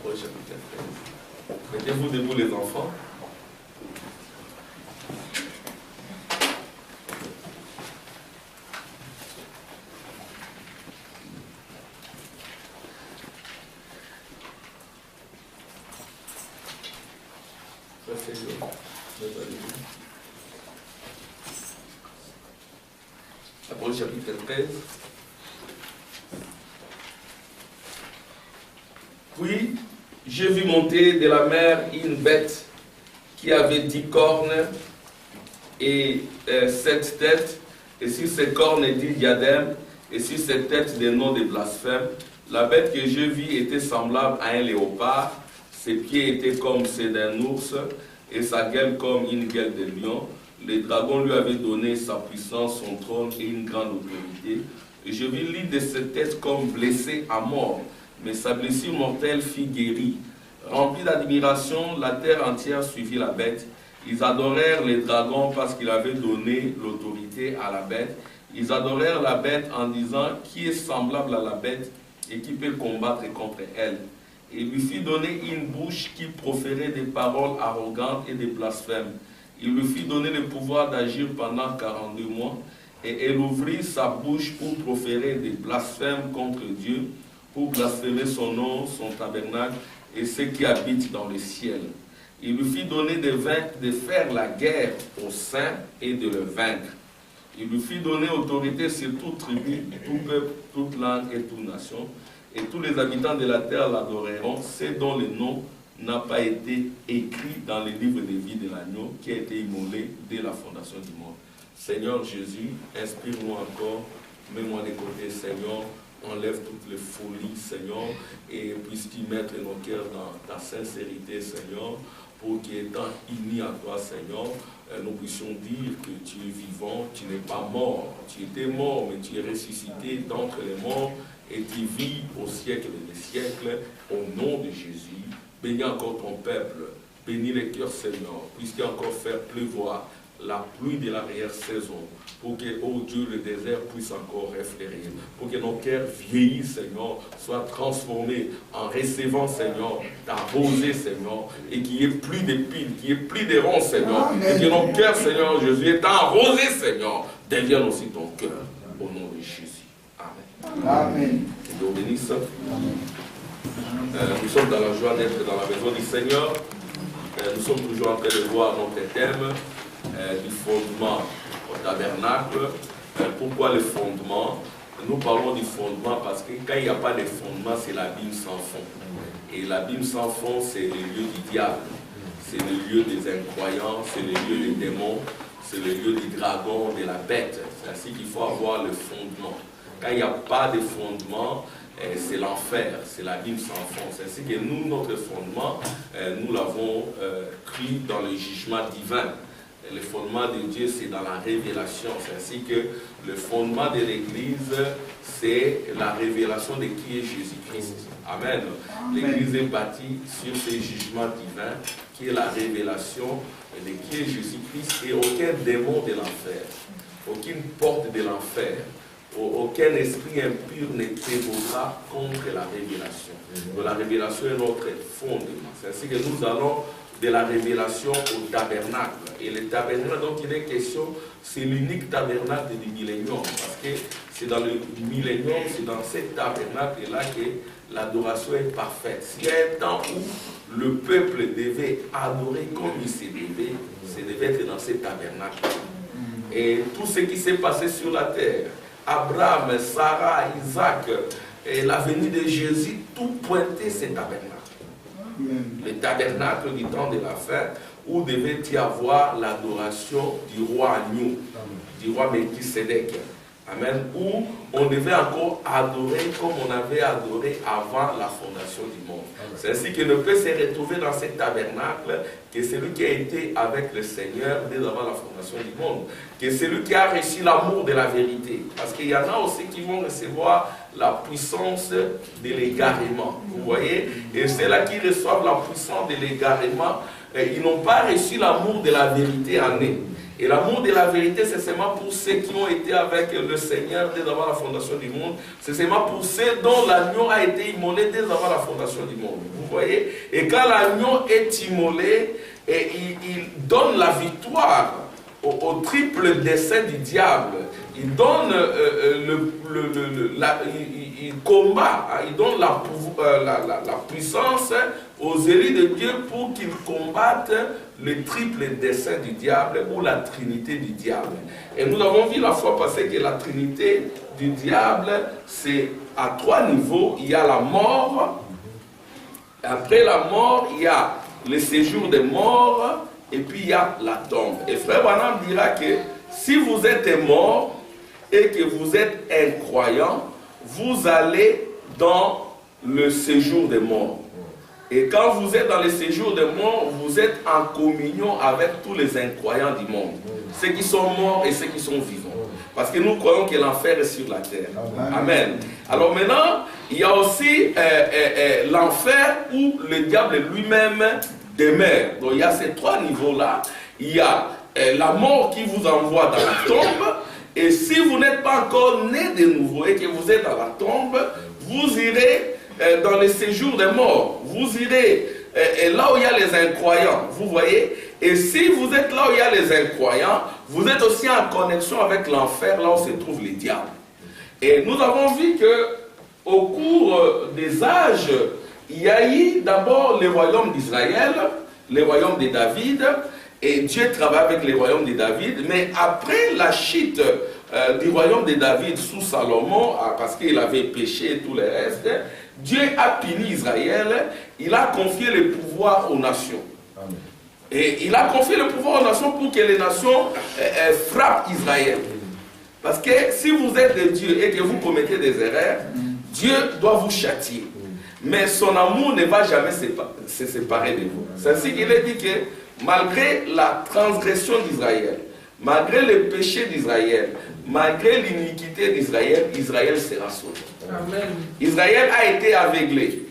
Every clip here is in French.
Apôtres chapitre 13. Mettez-vous debout les enfants. Apôtres chapitre 13. Puis, j'ai vu monter de la mer une bête qui avait 10 cornes et 7 têtes, et sur ses cornes 10 diadèmes, et sur ses têtes des noms de blasphèmes. La bête que je vis était semblable à un léopard, ses pieds étaient comme ceux d'un ours, et sa gueule comme une gueule de lion. Le dragon lui avait donné sa puissance, son trône et une grande autorité. Et je vis l'une de ses têtes comme blessée à mort, mais sa blessure mortelle fut guérie. Remplie d'admiration, la terre entière suivit la bête. Ils adorèrent les dragons parce qu'il avait donné l'autorité à la bête. Ils adorèrent la bête en disant « Qui est semblable à la bête et qui peut combattre contre elle ?» Et il lui fit donner une bouche qui proférait des paroles arrogantes et des blasphèmes. Il lui fit donner le pouvoir d'agir pendant 42 mois, et elle ouvrit sa bouche pour proférer des blasphèmes contre Dieu, pour blasphémer son nom, son tabernacle et ceux qui habitent dans le ciel. Il lui fit donner de faire la guerre aux saints et de le vaincre. Il lui fit donner autorité sur toute tribu, tout peuple, toute langue et toute nation. Et tous les habitants de la terre l'adoreront, ceux dont le nom n'a pas été écrit dans le livre de vie de l'agneau qui a été immolé dès la fondation du monde. Seigneur Jésus, inspire-moi encore, mets-moi de côté, Seigneur, enlève toutes les folies, Seigneur, et puisses-tu mettre nos cœurs dans ta sincérité, Seigneur, pour qu'étant unis à toi, Seigneur, nous puissions dire que tu es vivant, tu n'es pas mort, tu étais mort, mais tu es ressuscité d'entre les morts, et tu vis au siècle des siècles, au nom de Jésus. Bénis encore ton peuple, bénis les cœurs, Seigneur, puisqu'il encore faire pleuvoir la pluie de l'arrière-saison, pour que, oh Dieu, le désert puisse encore refléter, pour que nos cœurs vieillissent, Seigneur, soient transformés en recevant, Seigneur, ta rosée, Seigneur, et qu'il n'y ait plus d'épines, qu'il n'y ait plus de ronces, Seigneur, et que nos cœurs, Seigneur Jésus, étant arrosés, Seigneur, deviennent aussi ton cœur, au nom de Jésus. Amen. Amen. Que Dieu bénisse. Nous sommes dans la joie d'être dans la maison du Seigneur. Nous sommes toujours en train de voir notre thème du fondement au tabernacle. Pourquoi le fondement? Nous parlons du fondement parce que quand il n'y a pas de fondement, c'est l'abîme sans fond. Et l'abîme sans fond, c'est le lieu du diable. C'est le lieu des incroyants, c'est le lieu des démons, c'est le lieu du dragon, de la bête. C'est ainsi qu'il faut avoir le fondement. Quand il n'y a pas de fondement, c'est l'enfer, c'est l'abîme sans fond. C'est ainsi que nous, notre fondement, nous l'avons cru dans le jugement divin. Le fondement de Dieu, c'est dans la révélation. C'est ainsi que le fondement de l'Église, c'est la révélation de qui est Jésus-Christ. Amen. L'Église est bâtie sur ce jugement divin, qui est la révélation de qui est Jésus-Christ, et aucun démon de l'enfer, aucune porte de l'enfer, aucun esprit impur ne prévaudra contre la révélation. Donc, la révélation est notre fondement. C'est ainsi que nous allons de la révélation au tabernacle. Et le tabernacle dont il est question, c'est l'unique tabernacle du millénium. Parce que c'est dans le millénium, c'est dans ce tabernacle-là que l'adoration est parfaite. S'il y a un temps où le peuple devait adorer comme il se devait être dans ce tabernacle. Et tout ce qui s'est passé sur la terre, Abraham, Sarah, Isaac, et la venue de Jésus, tout pointait ce tabernacle. Le tabernacle du temps de la fin, où devait y avoir l'adoration du roi agneau, du roi Melchisédek. Amen. Où on devait encore adorer comme on avait adoré avant la fondation du monde. C'est ainsi qu'il ne peut se retrouver dans ce tabernacle que celui qui a été avec le Seigneur dès avant la fondation du monde, que celui qui a reçu l'amour de la vérité. Parce qu'il y en a aussi qui vont recevoir la puissance de l'égarement. Vous voyez? Et ceux-là qui reçoivent la puissance de l'égarement, ils n'ont pas reçu l'amour de la vérité en eux. Et l'amour de la vérité, c'est seulement pour ceux qui ont été avec le Seigneur dès avant la fondation du monde. C'est seulement pour ceux dont l'agneau a été immolé dès avant la fondation du monde. Vous voyez? Et quand l'agneau est immolé, et il donne la victoire au triple dessein du diable. Il donne il combat, il donne la puissance aux élus de Dieu pour qu'ils combattent le triple dessein du diable ou la trinité du diable. Et nous avons vu la fois passée que la trinité du diable, c'est à 3 niveaux. Il y a la mort, après la mort, il y a le séjour des morts, et puis il y a la tombe. Et Frère Branham dira que si vous êtes mort et que vous êtes incroyant, vous allez dans le séjour des morts. Et quand vous êtes dans le séjour des morts, vous êtes en communion avec tous les incroyants du monde. Ceux qui sont morts et ceux qui sont vivants. Parce que nous croyons que l'enfer est sur la terre. Amen. Alors maintenant, il y a aussi l'enfer où le diable lui-même demeure. Donc il y a ces 3 niveaux-là. Il y a la mort qui vous envoie dans la tombe. Et si vous n'êtes pas encore né de nouveau et que vous êtes dans la tombe, vous irez dans le séjour des morts. Vous irez là où il y a les incroyants. Vous voyez? Et si vous êtes là où il y a les incroyants, vous êtes aussi en connexion avec l'enfer, là où se trouve les diables. Et nous avons vu que au cours des âges, il y a eu d'abord le royaume d'Israël, le royaume de David, et Dieu travaille avec le royaume de David, mais après la chute du royaume de David sous Salomon, parce qu'il avait péché et tout le reste, Dieu a puni Israël, il a confié le pouvoir aux nations. Amen. Et il a confié le pouvoir aux nations pour que les nations frappent Israël. Parce que si vous êtes de Dieu et que vous commettez des erreurs, Dieu doit vous châtier. Mais son amour ne va jamais se séparer de vous. C'est ainsi qu'il est dit que malgré la transgression d'Israël, malgré le péché d'Israël, malgré l'iniquité d'Israël, Israël sera sauvé. Amen. Israël a été aveuglé.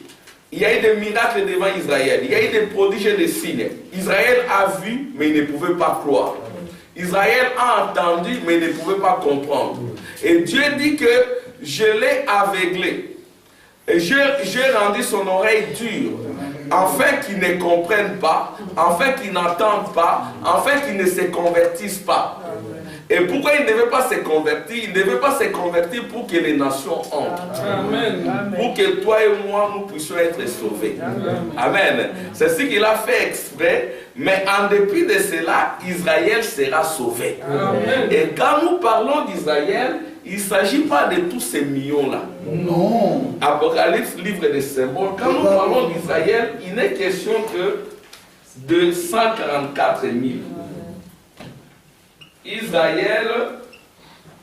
Il y a eu des miracles devant Israël. Il y a eu des prodiges et des signes. Israël a vu, mais il ne pouvait pas croire. Israël a entendu, mais il ne pouvait pas comprendre. Et Dieu dit que je l'ai aveuglé. Et j'ai rendu son oreille dure, afin qu'il ne comprenne pas, afin qu'il n'entende pas, afin qu'il ne se convertisse pas. Et pourquoi il ne devait pas se convertir? Il ne devait pas se convertir pour que les nations entrent. Amen. Pour que toi et moi, nous puissions être sauvés. Amen. Amen. C'est ce qu'il a fait exprès, mais en dépit de cela, Israël sera sauvé. Amen. Et quand nous parlons d'Israël, il ne s'agit pas de tous ces millions-là. Non. Apocalypse, livre des symboles. Quand nous parlons d'Israël, il n'est question que de 144 000. Israël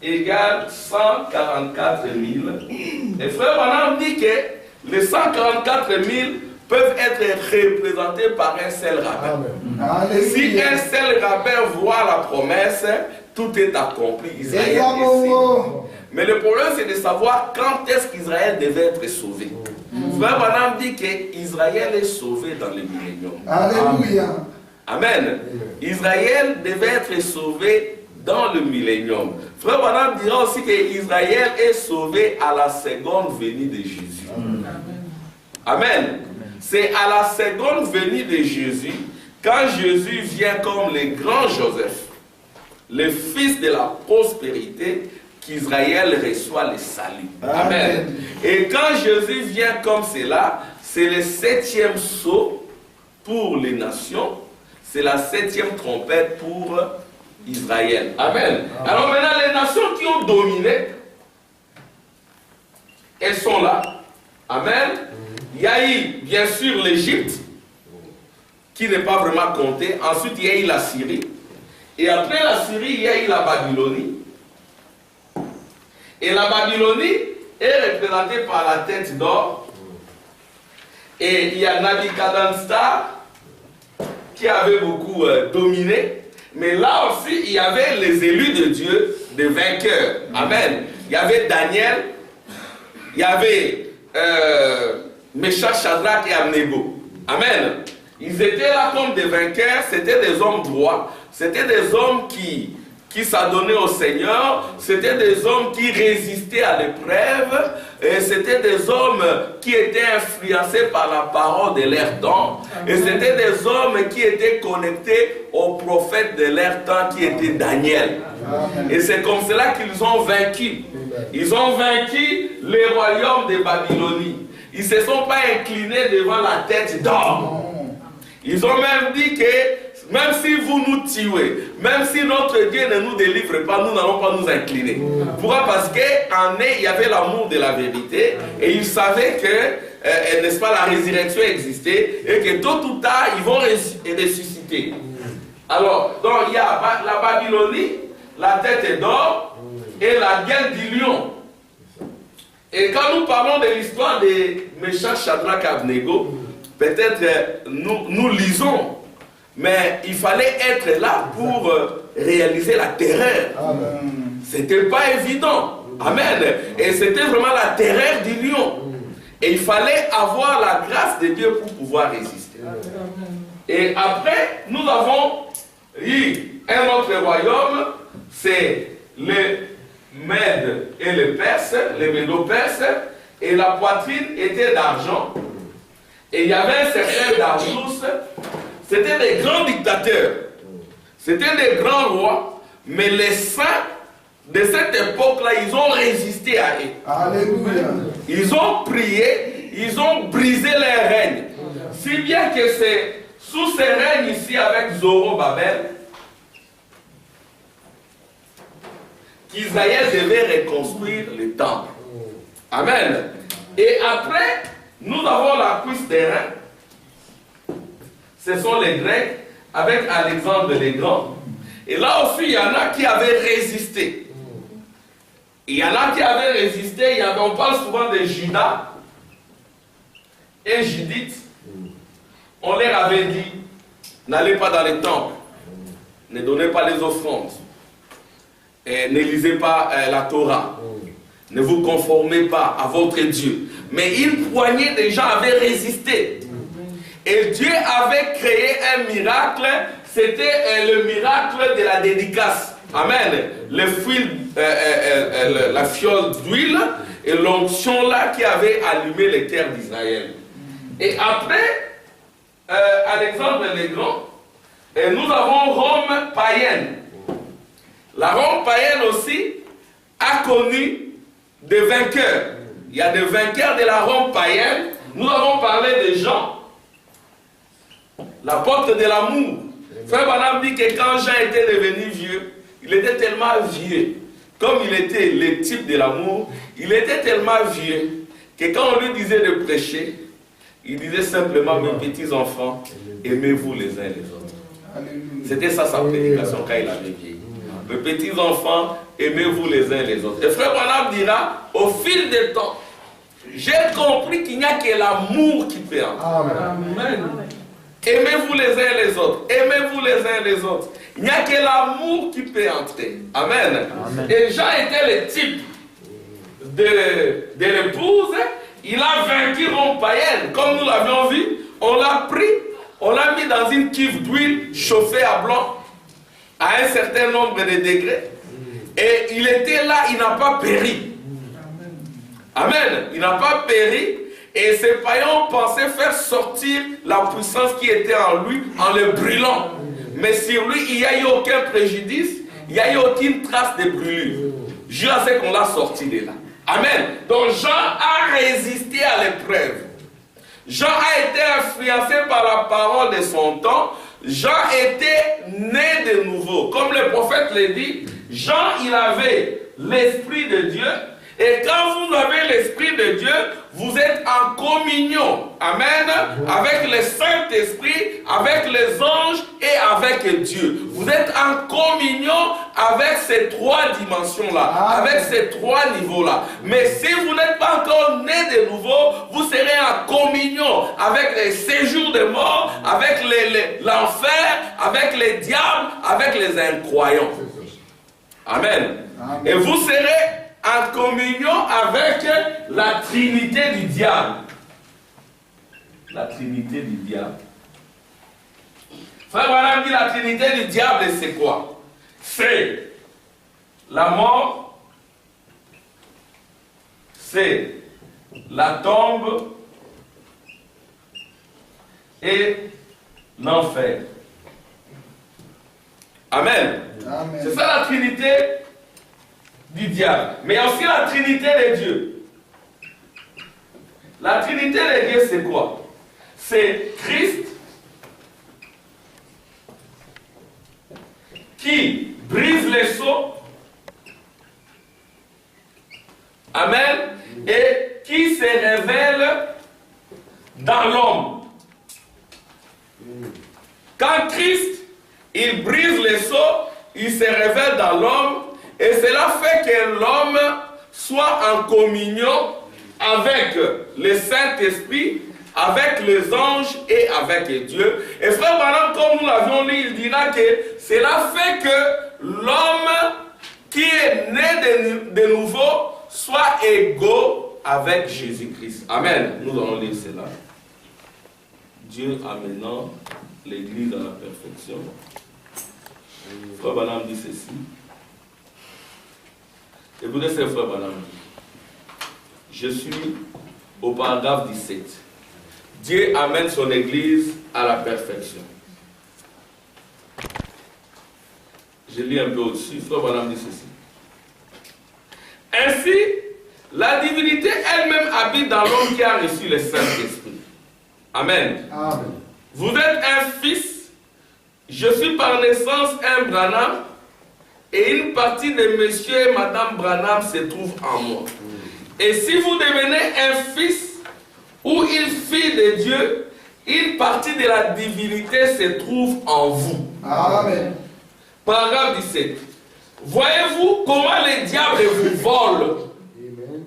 égale 144 000. Et Frère Branham dit que les 144 000 peuvent être représentés par un seul rabbin. Si un seul rabbin voit la promesse, tout est accompli. Israël est sauvé. Mais le problème, c'est de savoir quand est-ce qu'Israël devait être sauvé. Frère Branham dit qu'Israël est sauvé dans le millénium. Alléluia. Amen. Israël devait être sauvé dans le millénium. Frère Branham dira aussi qu'Israël est sauvé à la seconde venue de Jésus. Amen. C'est à la seconde venue de Jésus, quand Jésus vient comme le grand Joseph, le fils de la prospérité, qu'Israël reçoit le salut. Amen. Et quand Jésus vient comme cela, c'est le 7e sceau pour les nations. C'est la 7e trompette pour Israël. Amen. Alors maintenant, les nations qui ont dominé, elles sont là. Amen. Il y a eu, bien sûr, l'Égypte, qui n'est pas vraiment comptée. Ensuite, il y a eu la Syrie. Et après la Syrie, il y a eu la Babylonie. Et la Babylonie est représentée par la tête d'or. Et il y a Nabuchodonosor, qui avait beaucoup dominé, mais là aussi il y avait les élus de Dieu, des vainqueurs. Amen. Il y avait Daniel, il y avait Meshach, Shadrach et Abednego. Amen. Ils étaient là comme des vainqueurs, c'était des hommes droits. c'était des hommes qui s'adonnaient au Seigneur, c'était des hommes qui résistaient à l'épreuve, et c'était des hommes qui étaient influencés par la parole de leur temps, et c'était des hommes qui étaient connectés au prophète de leur temps qui était Daniel. Et c'est comme cela qu'ils ont vaincu. Ils ont vaincu les royaumes de Babylonie. Ils ne se sont pas inclinés devant la tête d'or. Ils ont même dit que même si vous nous tuez, même si notre Dieu ne nous délivre pas, nous n'allons pas nous incliner. Pourquoi? Parce qu'en eux, il y avait l'amour de la vérité et ils savaient que, n'est-ce pas, la résurrection existait et que tôt ou tard, ils vont ressusciter. Alors, donc il y a la Babylonie, la tête d'or et la gueule du lion. Et quand nous parlons de l'histoire des méchants Shadrach et Abednego, peut-être nous lisons, mais il fallait être là pour réaliser la terreur. C'était pas évident. Amen. Et c'était vraiment la terreur du lion. Et il fallait avoir la grâce de Dieu pour pouvoir résister. Et après, nous avons eu un autre royaume, c'est les Mèdes et les Perses, les Médo-Perses, et la poitrine était d'argent. Et il y avait un certain Darius, c'était des grands dictateurs, c'était des grands rois, mais les saints de cette époque-là, ils ont résisté à eux. Alléluia. Ils ont prié, ils ont brisé leur règne. Si bien que c'est sous ces règnes ici avec Zorobabel, qu'Isaïe devait reconstruire le temple. Amen. Et après, nous avons la cuisse des reins. Ce sont les Grecs avec Alexandre le Grand. Et là aussi, il y en a qui avaient résisté. Il y en a qui avaient résisté. On parle souvent de Judas et Judith. On leur avait dit, n'allez pas dans les temples. Ne donnez pas les offrandes. Et ne lisez pas la Torah. Ne vous conformez pas à votre Dieu. Mais une poignée de gens avaient résisté. Et Dieu avait créé un miracle. C'était le miracle de la dédicace. Amen. Le fil, la fiole d'huile et l'onction là qui avait allumé les terres d'Israël. Et après, Alexandre le Grand, et nous avons Rome païenne. La Rome païenne aussi a connu des vainqueurs. Il y a des vainqueurs de la Rome païenne. Nous avons parlé de Jean, l'apôtre de l'amour. Frère Branham dit que quand Jean était devenu vieux, il était tellement vieux, comme il était le type de l'amour, il était tellement vieux que quand on lui disait de prêcher, il disait simplement, mes petits enfants, aimez-vous les uns les autres. C'était ça sa prédication quand il avait vieilli. Mes petits enfants, aimez-vous les uns les autres. Et frère Branham dira, au fil des temps, j'ai compris qu'il n'y a que l'amour qui peut entrer. Amen. Aimez-vous les uns les autres. Aimez-vous les uns les autres. Il n'y a que l'amour qui peut entrer. Amen. Amen. Et Jean était le type de l'épouse. Il a vaincu Rome païenne. Comme nous l'avions vu, on l'a pris, on l'a mis dans une cuve d'huile chauffée à blanc à un certain nombre de degrés. Et il était là, il n'a pas péri. Amen. Il n'a pas péri. Et ces païens pensaient faire sortir la puissance qui était en lui en le brûlant. Mais sur lui, il n'y a eu aucun préjudice, il n'y a eu aucune trace de brûlure. Jusqu'à ce qu'on l'a sorti de là. Amen. Donc Jean a résisté à l'épreuve. Jean a été influencé par la parole de son temps. Jean était né de nouveau. Comme le prophète le dit, Jean, il avait l'Esprit de Dieu. Et quand vous avez l'Esprit de Dieu, vous êtes en communion, amen, avec le Saint-Esprit, avec les anges et avec Dieu. Vous êtes en communion avec ces trois dimensions-là, avec ces trois niveaux-là. Mais si vous n'êtes pas encore né de nouveau, vous serez en communion avec les séjours de mort, avec l'enfer, avec les diables, avec les incroyants. Amen. Et vous serez en communion avec la Trinité du diable. La Trinité du diable. Frère Branham dit la trinité du diable, c'est quoi? C'est la mort, c'est la tombe et l'enfer. Amen. Amen. C'est ça la trinité du diable. Mais il y a aussi la trinité de Dieu. La trinité de Dieu, c'est quoi? C'est Christ qui brise les sceaux. Amen. Et qui se révèle dans l'homme. Quand Christ, il brise les sceaux, il se révèle dans l'homme, et cela fait que l'homme soit en communion avec le Saint-Esprit, avec les anges et avec Dieu. Et frère Branham, comme nous l'avions lu, il dira que cela fait que l'homme qui est né de nouveau soit égaux avec Jésus-Christ. Amen. Nous allons lire cela. Dieu amenant l'Église à la perfection. Frère Branham dit ceci. Écoutez ce que Frère Branham dit. Je suis au paragraphe 17. Dieu amène son Église à la perfection. Je lis un peu au-dessus. Frère Branham dit ceci. Ainsi, la divinité elle-même habite dans l'homme qui a reçu le Saint-Esprit. Amen. Amen. Vous êtes un fils, je suis par naissance un Branham, et une partie de monsieur et madame Branham se trouve en moi. Et si vous devenez un fils ou une fille de Dieu, une partie de la divinité se trouve en vous. Amen. Paragraphe 17. Voyez-vous comment le diable vous vole?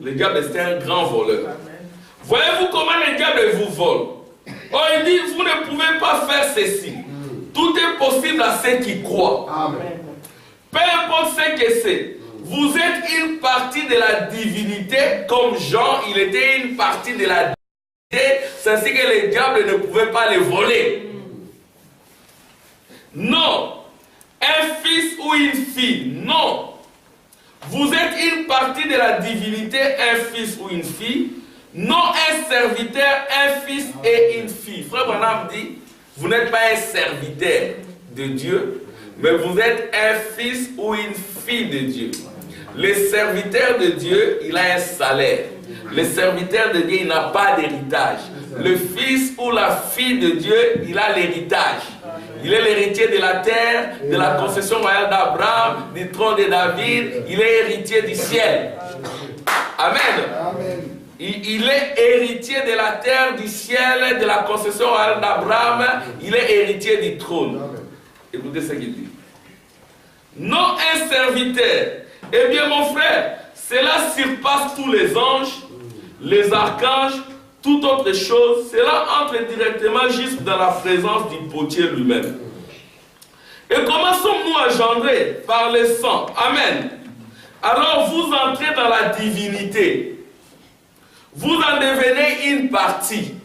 Le diable c'est un grand voleur. Voyez-vous comment le diable vous vole? Oh, il dit, vous ne pouvez pas faire ceci. Tout est possible à ceux qui croient. Amen. Peu importe ce que c'est. Vous êtes une partie de la divinité, comme Jean, il était une partie de la divinité, c'est ainsi que le diable ne pouvait pas les voler. Non. Un fils ou une fille, non. Vous êtes une partie de la divinité, un fils ou une fille, non un serviteur, un fils et une fille. Frère Branham dit, vous n'êtes pas un serviteur de Dieu, mais vous êtes un fils ou une fille de Dieu. Le serviteur de Dieu, il a un salaire. Le serviteur de Dieu, il n'a pas d'héritage. Le fils ou la fille de Dieu, il a l'héritage. Il est l'héritier de la terre, de la concession royale d'Abraham, du trône de David. Il est héritier du ciel. Amen. Il est héritier de la terre, du ciel, de la concession royale d'Abraham. Il est héritier du trône. Écoutez ce qu'il dit. Non un serviteur. Eh bien mon frère, cela surpasse tous les anges, les archanges, toute autre chose. Cela entre directement juste dans la présence du potier lui-même. Et comment sommes-nous engendrés? Par le sang. Amen. Alors vous entrez dans la divinité. Vous en devenez une partie.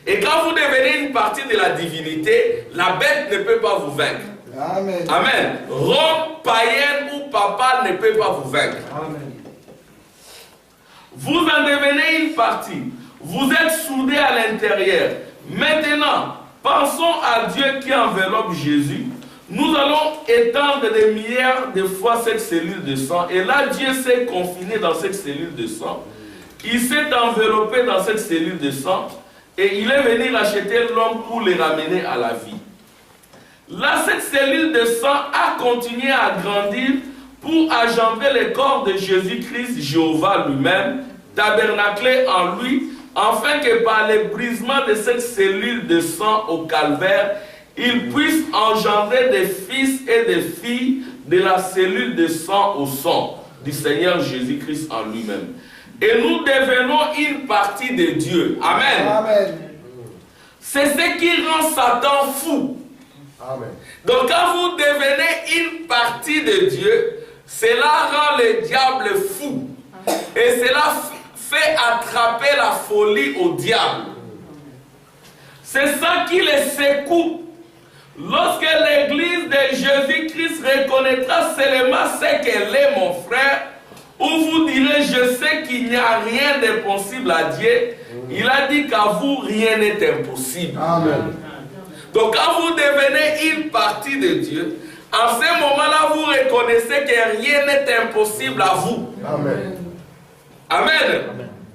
Et quand vous devenez une partie de la divinité, la bête ne peut pas vous vaincre. Amen. Amen. Rome, païenne ou papa ne peut pas vous vaincre. Amen. Vous en devenez une partie. Vous êtes soudés à l'intérieur. Maintenant, pensons à Dieu qui enveloppe Jésus. Nous allons étendre des milliards de fois cette cellule de sang. Et là, Dieu s'est confiné dans cette cellule de sang. Il s'est enveloppé dans cette cellule de sang. Et il est venu racheter l'homme pour le ramener à la vie. Là, cette cellule de sang a continué à grandir pour engendrer le corps de Jésus-Christ, Jéhovah lui-même, tabernaclé en lui, afin que par le brisement de cette cellule de sang au calvaire, il puisse engendrer des fils et des filles de la cellule de sang au sang du Seigneur Jésus-Christ en lui-même. Et nous devenons une partie de Dieu. Amen. Amen. C'est ce qui rend Satan fou. Amen. Donc quand vous devenez une partie de Dieu, cela rend le diable fou. Et cela fait attraper la folie au diable. C'est ça qui le secoue Lorsque l'église de Jésus-Christ reconnaîtra seulement ce qu'elle est, mon frère, ou vous direz, je sais qu'il n'y a rien d'impossible à Dieu, il a dit qu'à vous, rien n'est impossible. Amen. Donc quand vous devenez une partie de Dieu, en ce moment-là, vous reconnaissez que rien n'est impossible à vous. Amen. Amen.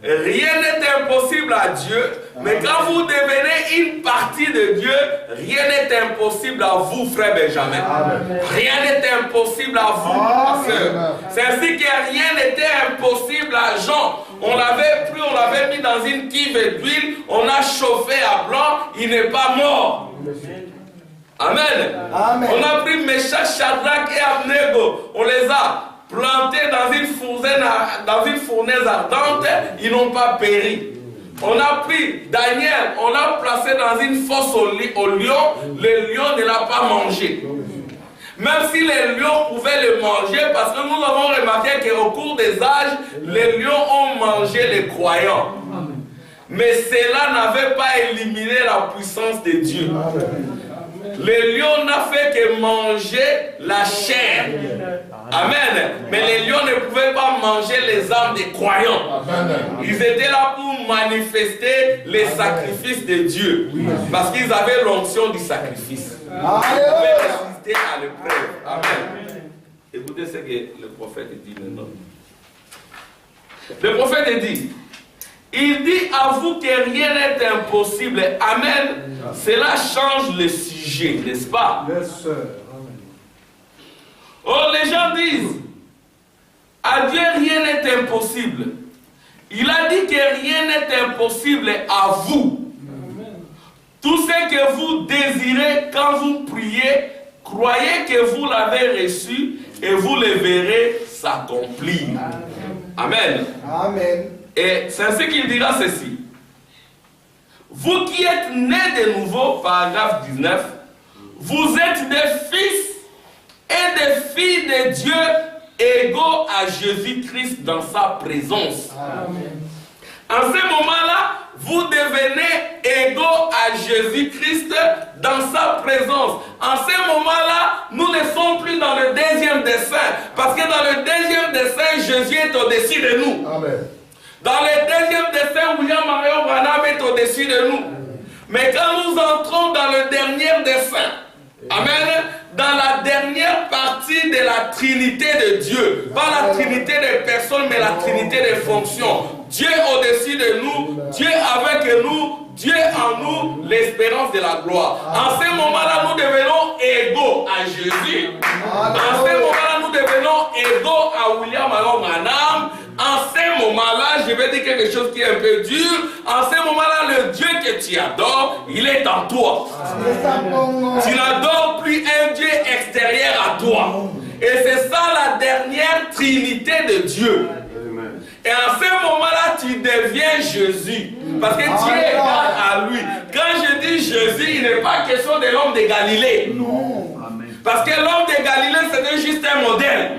Rien n'est impossible à Dieu, mais quand vous devenez une partie de Dieu, rien n'est impossible à vous, frère Benjamin. Amen. Rien n'est impossible à vous, ma soeur. C'est ainsi que rien n'était impossible à Jean. On l'avait pris, on l'avait mis dans une cuve d'huile, on a chauffé à blanc, il n'est pas mort. Amen. Amen. On a pris Meshach, Shadrach et Abnego, on les a plantés dans une fournaise ardente, ils n'ont pas péri. On a pris Daniel, on l'a placé dans une fosse au lion, le lion ne l'a pas mangé. Même si les lions pouvaient le manger, parce que nous avons remarqué qu'au cours des âges, les lions ont mangé les croyants. Mais cela n'avait pas éliminé la puissance de Dieu. Le lion n'a fait que manger la chair. Amen. Mais les lions ne pouvaient pas manger les âmes des croyants. Ils étaient là pour manifester les sacrifices de Dieu. Parce qu'ils avaient l'onction du sacrifice. Ils pouvaient résister à l'épreuve. Amen. Écoutez ce que le prophète dit maintenant. Le prophète dit, il dit à vous que rien n'est impossible. Amen. Cela change le sujet, n'est-ce pas? Oh, les gens disent, à Dieu rien n'est impossible. Il a dit que rien n'est impossible à vous. Tout ce que vous désirez quand vous priez, croyez que vous l'avez reçu et vous le verrez s'accomplir. Amen. Amen. Et c'est ainsi qu'il dira ceci. Vous qui êtes nés de nouveau, paragraphe 19, vous êtes des fils et des filles de Dieu égaux à Jésus-Christ dans sa présence. Amen. En ce moment-là, vous devenez égaux à Jésus-Christ dans sa présence. En ce moment-là, nous ne sommes plus dans le deuxième dessein. Parce que dans le deuxième dessein, Jésus est au-dessus de nous. Amen. Dans le deuxième dessein, William Marion Branham est au-dessus de nous. Mais quand nous entrons dans le dernier dessein, amen, dans la dernière partie de la Trinité de Dieu, pas la Trinité des personnes, mais la Trinité des fonctions. Dieu au-dessus de nous, Dieu avec nous, Dieu en nous, l'espérance de la gloire. En ce moment-là, nous devenons égaux à Jésus. En ce moment-là, nous devenons égaux à William Marion Branham. En ce moment-là, je vais dire quelque chose qui est un peu dur. En ce moment-là, le Dieu que tu adores, il est en toi. Tu n'adores plus un Dieu extérieur à toi. Et c'est ça la dernière Trinité de Dieu. Et en ce moment-là, tu deviens Jésus. Parce que tu es égal à lui. Quand je dis Jésus, il n'est pas question de l'homme de Galilée. Non. Parce que l'homme de Galilée, c'était juste un modèle.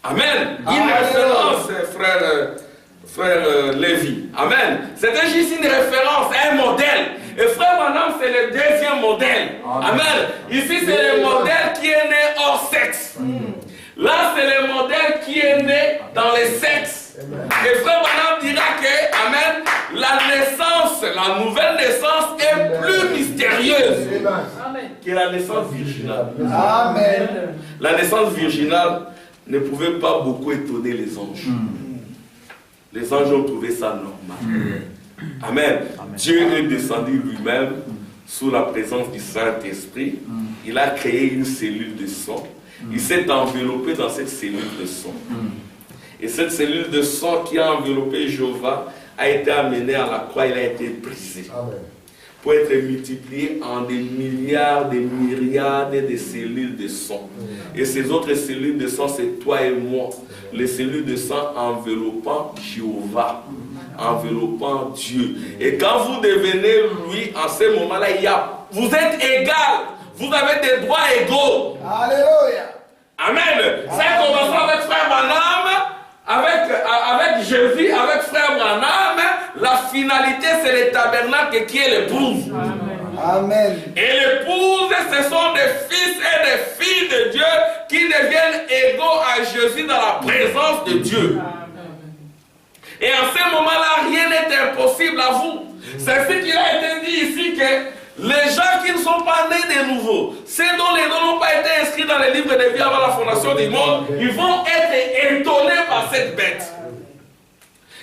Amen. Une référence, frère Lévi. Amen. C'était juste une référence, un modèle. Et frère Branham, c'est le deuxième modèle. Amen. Ici, c'est le modèle qui est né hors sexe. Là, c'est le modèle qui est né dans les sexes. Et frère Branham dira que, amen, la naissance, la nouvelle naissance est plus mystérieuse que la naissance virginale. Amen. La naissance virginale ne pouvait pas beaucoup étonner les anges. Les anges ont trouvé ça normal. Amen. Dieu est descendu lui-même sous la présence du Saint-Esprit. Il a créé une cellule de sang. Il s'est enveloppé dans cette cellule de sang. Et cette cellule de sang qui a enveloppé Jéhovah a été amenée à la croix, il a été brisé. Amen. Pour être multiplié en des milliards, des myriades de cellules de sang. Et ces autres cellules de sang, c'est toi et moi. Les cellules de sang enveloppant Jéhovah, enveloppant Dieu. Et quand vous devenez lui, en ce moment-là, vous êtes égal. Vous avez des droits égaux. Alléluia. Amen. Ça a commencé avec frère Branham, avec Jésus, avec frère Branham. la finalité, c'est le tabernacle qui est l'épouse. Amen. Et l'épouse, ce sont des fils et des filles de Dieu qui deviennent égaux à Jésus dans la présence de Dieu. Et en ce moment-là, rien n'est impossible à vous. C'est ce qu'il a été dit ici que les gens qui ne sont pas nés de nouveau, ceux dont les noms n'ont pas été inscrits dans les livres de vie avant la fondation du monde, ils vont être étonnés par cette bête.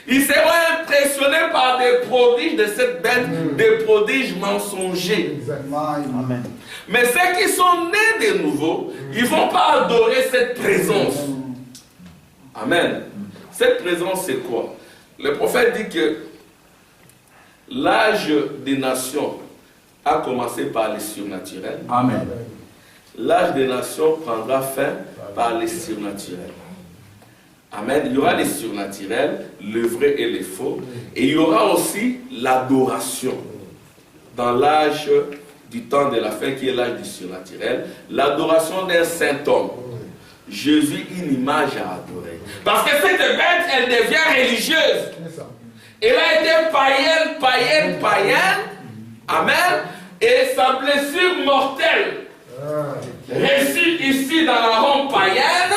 Ils seront impressionnés par des prodiges de cette bête, des prodiges mensongers. Amen. Mais ceux qui sont nés de nouveau, ils ne vont pas adorer cette présence. Amen. Cette présence, c'est quoi? Le prophète dit que l'âge des nations a commencé par les surnaturels. Amen. L'âge des nations prendra fin par les surnaturels. Amen. Il y aura les surnaturels, le vrai et le faux. Et il y aura aussi l'adoration. Dans l'âge du temps de la fin, qui est l'âge du surnaturel, l'adoration d'un saint homme. Jésus, une image à adorer. Parce que cette bête, elle devient religieuse. Elle a été païenne. Amen. Et sa blessure mortelle réussit ici dans la Rome païenne,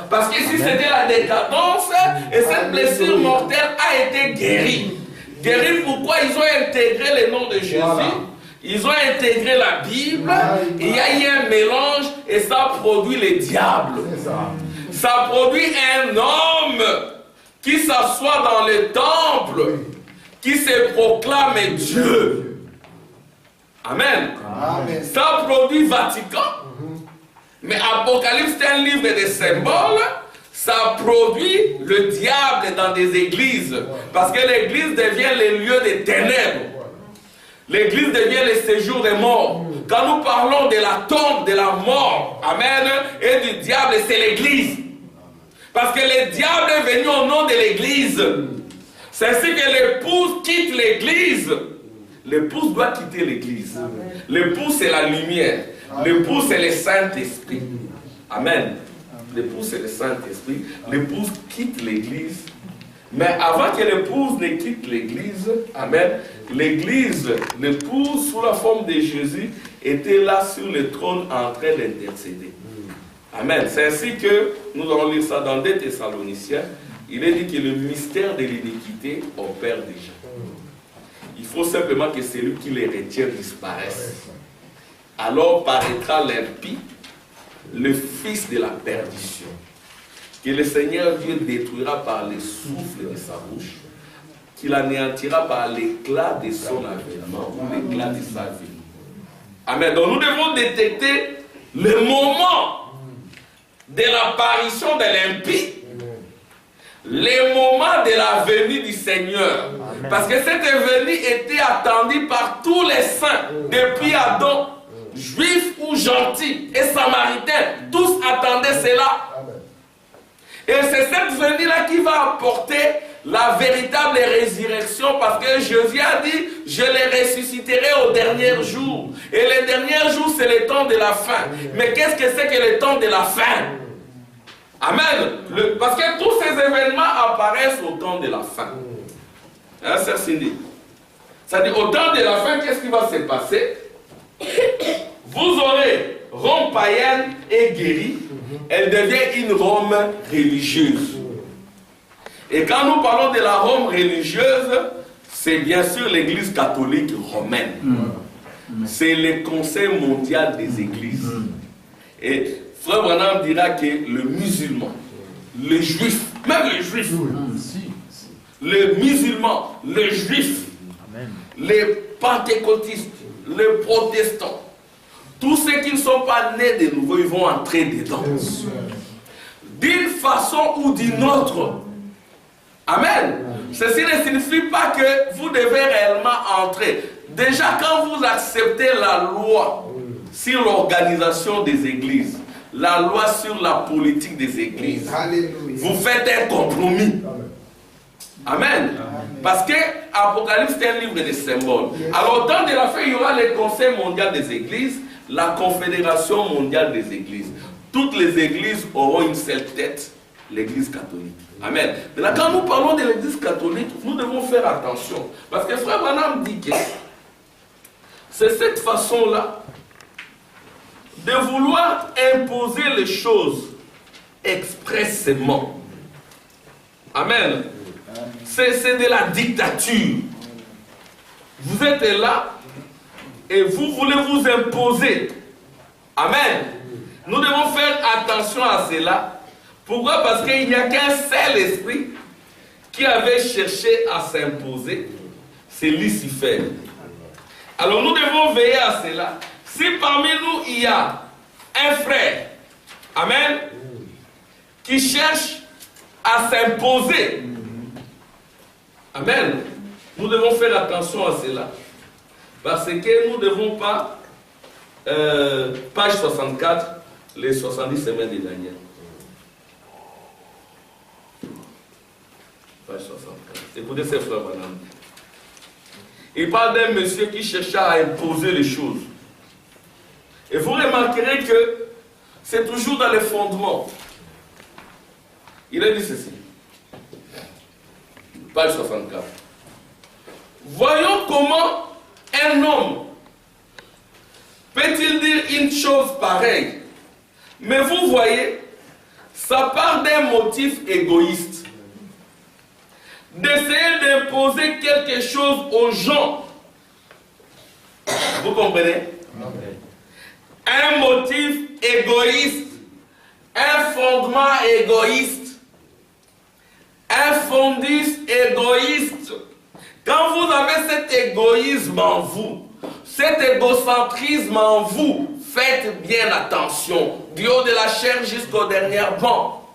parce qu'ici c'était la décadence, et cette blessure mortelle a été guérie. Guérie pourquoi? Ils ont intégré le nom de Jésus, ils ont intégré la Bible, et il y a eu un mélange, et ça produit le diable. Ça produit un homme qui s'assoit dans le temple, qui se proclame Dieu. Amen. Amen. Ça produit Vatican. Mais Apocalypse, c'est un livre de symboles. Ça produit le diable dans des églises. Parce que l'église devient le lieu des ténèbres. L'église devient le séjour des morts. Quand nous parlons de la tombe, de la mort, amen, et du diable, c'est l'église. Parce que le diable est venu au nom de l'église. C'est ainsi que l'épouse quitte l'église. L'épouse doit quitter l'église. L'épouse, c'est la lumière. L'épouse, c'est le Saint-Esprit. Amen. L'épouse, c'est le Saint-Esprit. L'épouse quitte l'église. Mais avant que l'épouse ne quitte l'église, amen, l'église, l'épouse, sous la forme de Jésus, était là sur le trône en train d'intercéder. Amen. C'est ainsi que nous allons lire ça dans 2 Thessaloniciens. Il est dit que le mystère de l'iniquité opère déjà. Il faut simplement que celui qui les retient disparaisse. Alors paraîtra l'impie, le fils de la perdition, que le Seigneur Dieu détruira par le souffle de sa bouche, qu'il anéantira par l'éclat de son avènement ou l'éclat de sa vie. Amen. Donc nous devons détecter le moment de l'apparition de l'impie, le moment de la venue du Seigneur. Amen. Parce que cette venue était attendue par tous les saints, depuis Adam, juifs ou gentils et samaritains, tous attendaient cela. Amen. Et c'est cette venue-là qui va apporter la véritable résurrection, parce que Jésus a dit, je les ressusciterai au dernier jour. Et le dernier jour, c'est le temps de la fin. Mais qu'est-ce que c'est que le temps de la fin? Amen. Parce que tous ces événements apparaissent au temps de la fin. Hein, c'est Cindy. Ça dit, au temps de la fin, qu'est-ce qui va se passer? Vous aurez Rome païenne et guérie. Elle devient une Rome religieuse. Et quand nous parlons de la Rome religieuse, c'est bien sûr l'Église catholique romaine. C'est le Conseil mondial des églises. Et Frère Branham dira que le musulman, les juifs, même les juifs, les musulmans, les juifs, les pentecôtistes, les protestants, tous ceux qui ne sont pas nés de nouveau, ils vont entrer dedans. D'une façon ou d'une autre. Amen. Ceci ne signifie pas que vous devez réellement entrer. Déjà, quand vous acceptez la loi sur l'organisation des églises, la loi sur la politique des églises, vous faites un compromis. Amen. Parce que Apocalypse est un livre de symboles. Alors, au temps de la fin, il y aura le Conseil mondial des églises, la Confédération mondiale des églises. Toutes les églises auront une seule tête. l'Église catholique. Amen. Maintenant, quand nous parlons de l'Église catholique, nous devons faire attention. Parce que Frère Branham dit que c'est cette façon-là de vouloir imposer les choses expressément. Amen. C'est de la dictature. Vous êtes là et vous voulez vous imposer. Amen. Nous devons faire attention à cela. Pourquoi? Parce qu'il n'y a qu'un seul esprit qui avait cherché à s'imposer. C'est Lucifer. Alors nous devons veiller à cela. Si parmi nous il y a un frère, amen, qui cherche à s'imposer, amen, nous devons faire attention à cela. Parce que nous ne devons pas, page 64, les 70 semaines de Daniel. Page 64. Écoutez ces frères, madame. Il parle d'un monsieur qui cherchait à imposer les choses. Et vous remarquerez que c'est toujours dans les fondements. Il a dit ceci. Page 64. Voyons comment un homme peut-il dire une chose pareille. Mais vous voyez, ça part d'un motif égoïste. D'essayer d'imposer quelque chose aux gens. Vous comprenez? Un motif égoïste, un fondement égoïste, un fondus égoïste. Quand vous avez cet égoïsme en vous, cet égocentrisme en vous, faites bien attention, du haut de la chair jusqu'au dernier banc.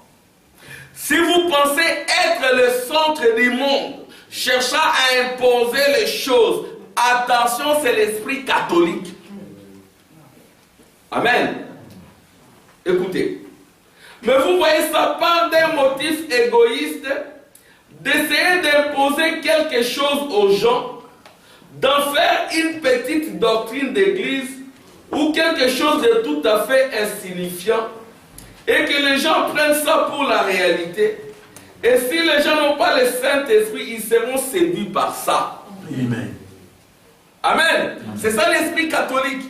Si vous pensez être le centre du monde, cherchant à imposer les choses, attention, c'est l'esprit catholique. Amen. Écoutez. Mais vous voyez, ça part d'un motif égoïste d'essayer d'imposer quelque chose aux gens, d'en faire une petite doctrine d'église ou quelque chose de tout à fait insignifiant et que les gens prennent ça pour la réalité. Et si les gens n'ont pas le Saint-Esprit, ils seront séduits par ça. Amen. Amen. C'est ça l'esprit catholique.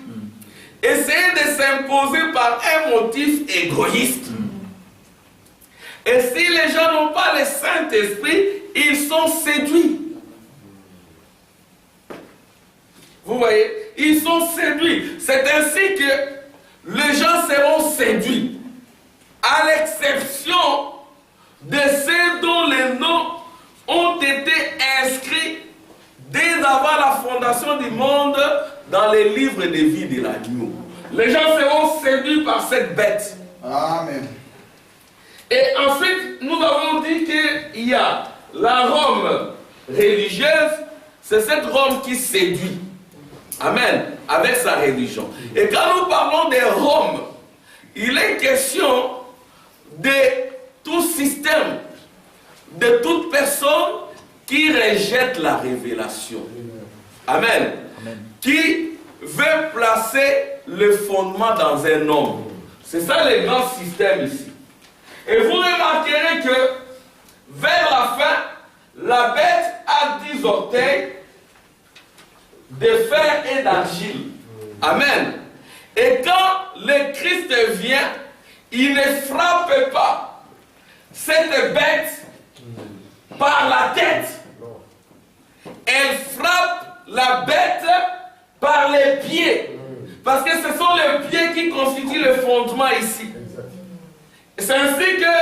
Essayer de s'imposer par un motif égoïste. Et si les gens n'ont pas le Saint-Esprit, ils sont séduits. Vous voyez? Ils sont séduits. C'est ainsi que les gens seront séduits. À l'exception de ceux dont les noms ont été inscrits dès avant la fondation du monde dans les livres de vie de l'agneau. Les gens seront séduits par cette bête. Amen. Et ensuite, nous avons dit qu'il y a la Rome religieuse, c'est cette Rome qui séduit. Amen. Avec sa religion. Et quand nous parlons de Rome, il est question de tout système, de toute personne qui rejette la révélation. Amen. Amen. Qui veut placer le fondement dans un homme. C'est ça le grand système ici. Et vous remarquerez que vers la fin, la bête a 10 orteils de fer et d'argile. Amen. Et quand le Christ vient, il ne frappe pas cette bête par la tête. Elle frappe la bête par les pieds. Parce que ce sont les pieds qui constituent le fondement ici. C'est ainsi que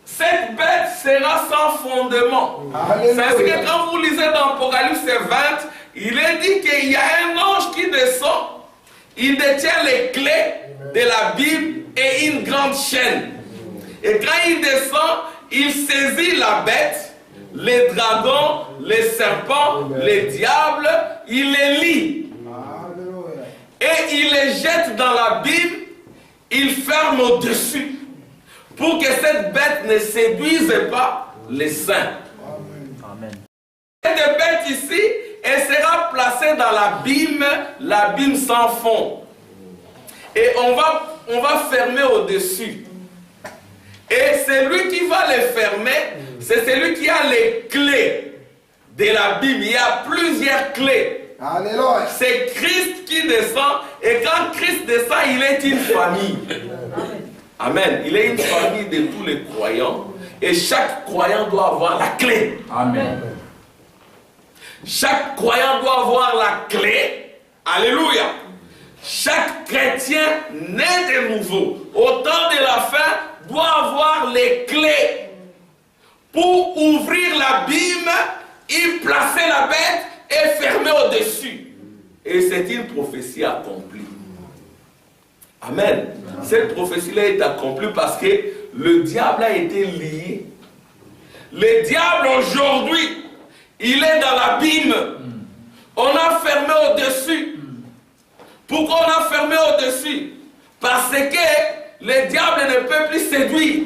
cette bête sera sans fondement. C'est ainsi que quand vous lisez dans Apocalypse 20, il est dit qu'il y a un ange qui descend. Il détient les clés de la Bible et une grande chaîne. Et quand il descend, il saisit la bête, les dragons, les serpents, les diables, il les lie. Et il les jette dans la Bible, il ferme au-dessus pour que cette bête ne séduise pas les saints. Amen. Cette bête ici, elle sera placée dans l'abîme sans fond. Et on va fermer au-dessus. Et celui qui va les fermer, c'est celui qui a les clés de l'abîme. Il y a plusieurs clés. Alléluia. C'est Christ qui descend. Et quand Christ descend, il est une famille. Amen. Il est une famille de tous les croyants. Et chaque croyant doit avoir la clé. Amen. Chaque croyant doit avoir la clé. Alléluia. Chaque chrétien né de nouveau, au temps de la fin, doit avoir les clés pour ouvrir l'abîme, y placer la bête et fermer au-dessus. Et c'est une prophétie accomplie. Amen. Cette prophétie-là est accomplie parce que le diable a été lié. Le diable aujourd'hui, il est dans l'abîme. On a fermé au-dessus. Pourquoi on a fermé au-dessus? Parce que le diable ne peut plus séduire.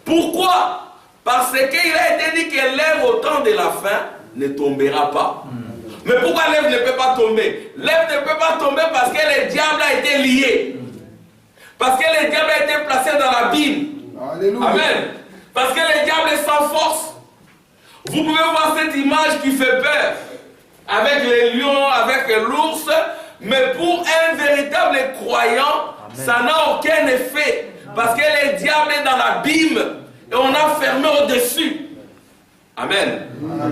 Pourquoi? Parce qu'il a été dit que l'œuvre au temps de la fin ne tombera pas. Mais pourquoi l'œuvre ne peut pas tomber? L'œuvre ne peut pas tomber parce que le diable a été lié. Parce que le diable a été placé dans l'abîme. Amen. Parce que le diable est sans force. Vous pouvez voir cette image qui fait peur. Avec les lions, avec l'ours. Mais pour un véritable croyant, amen, ça n'a aucun effet. Parce que le diable est dans l'abîme. Et on a fermé au-dessus. Amen.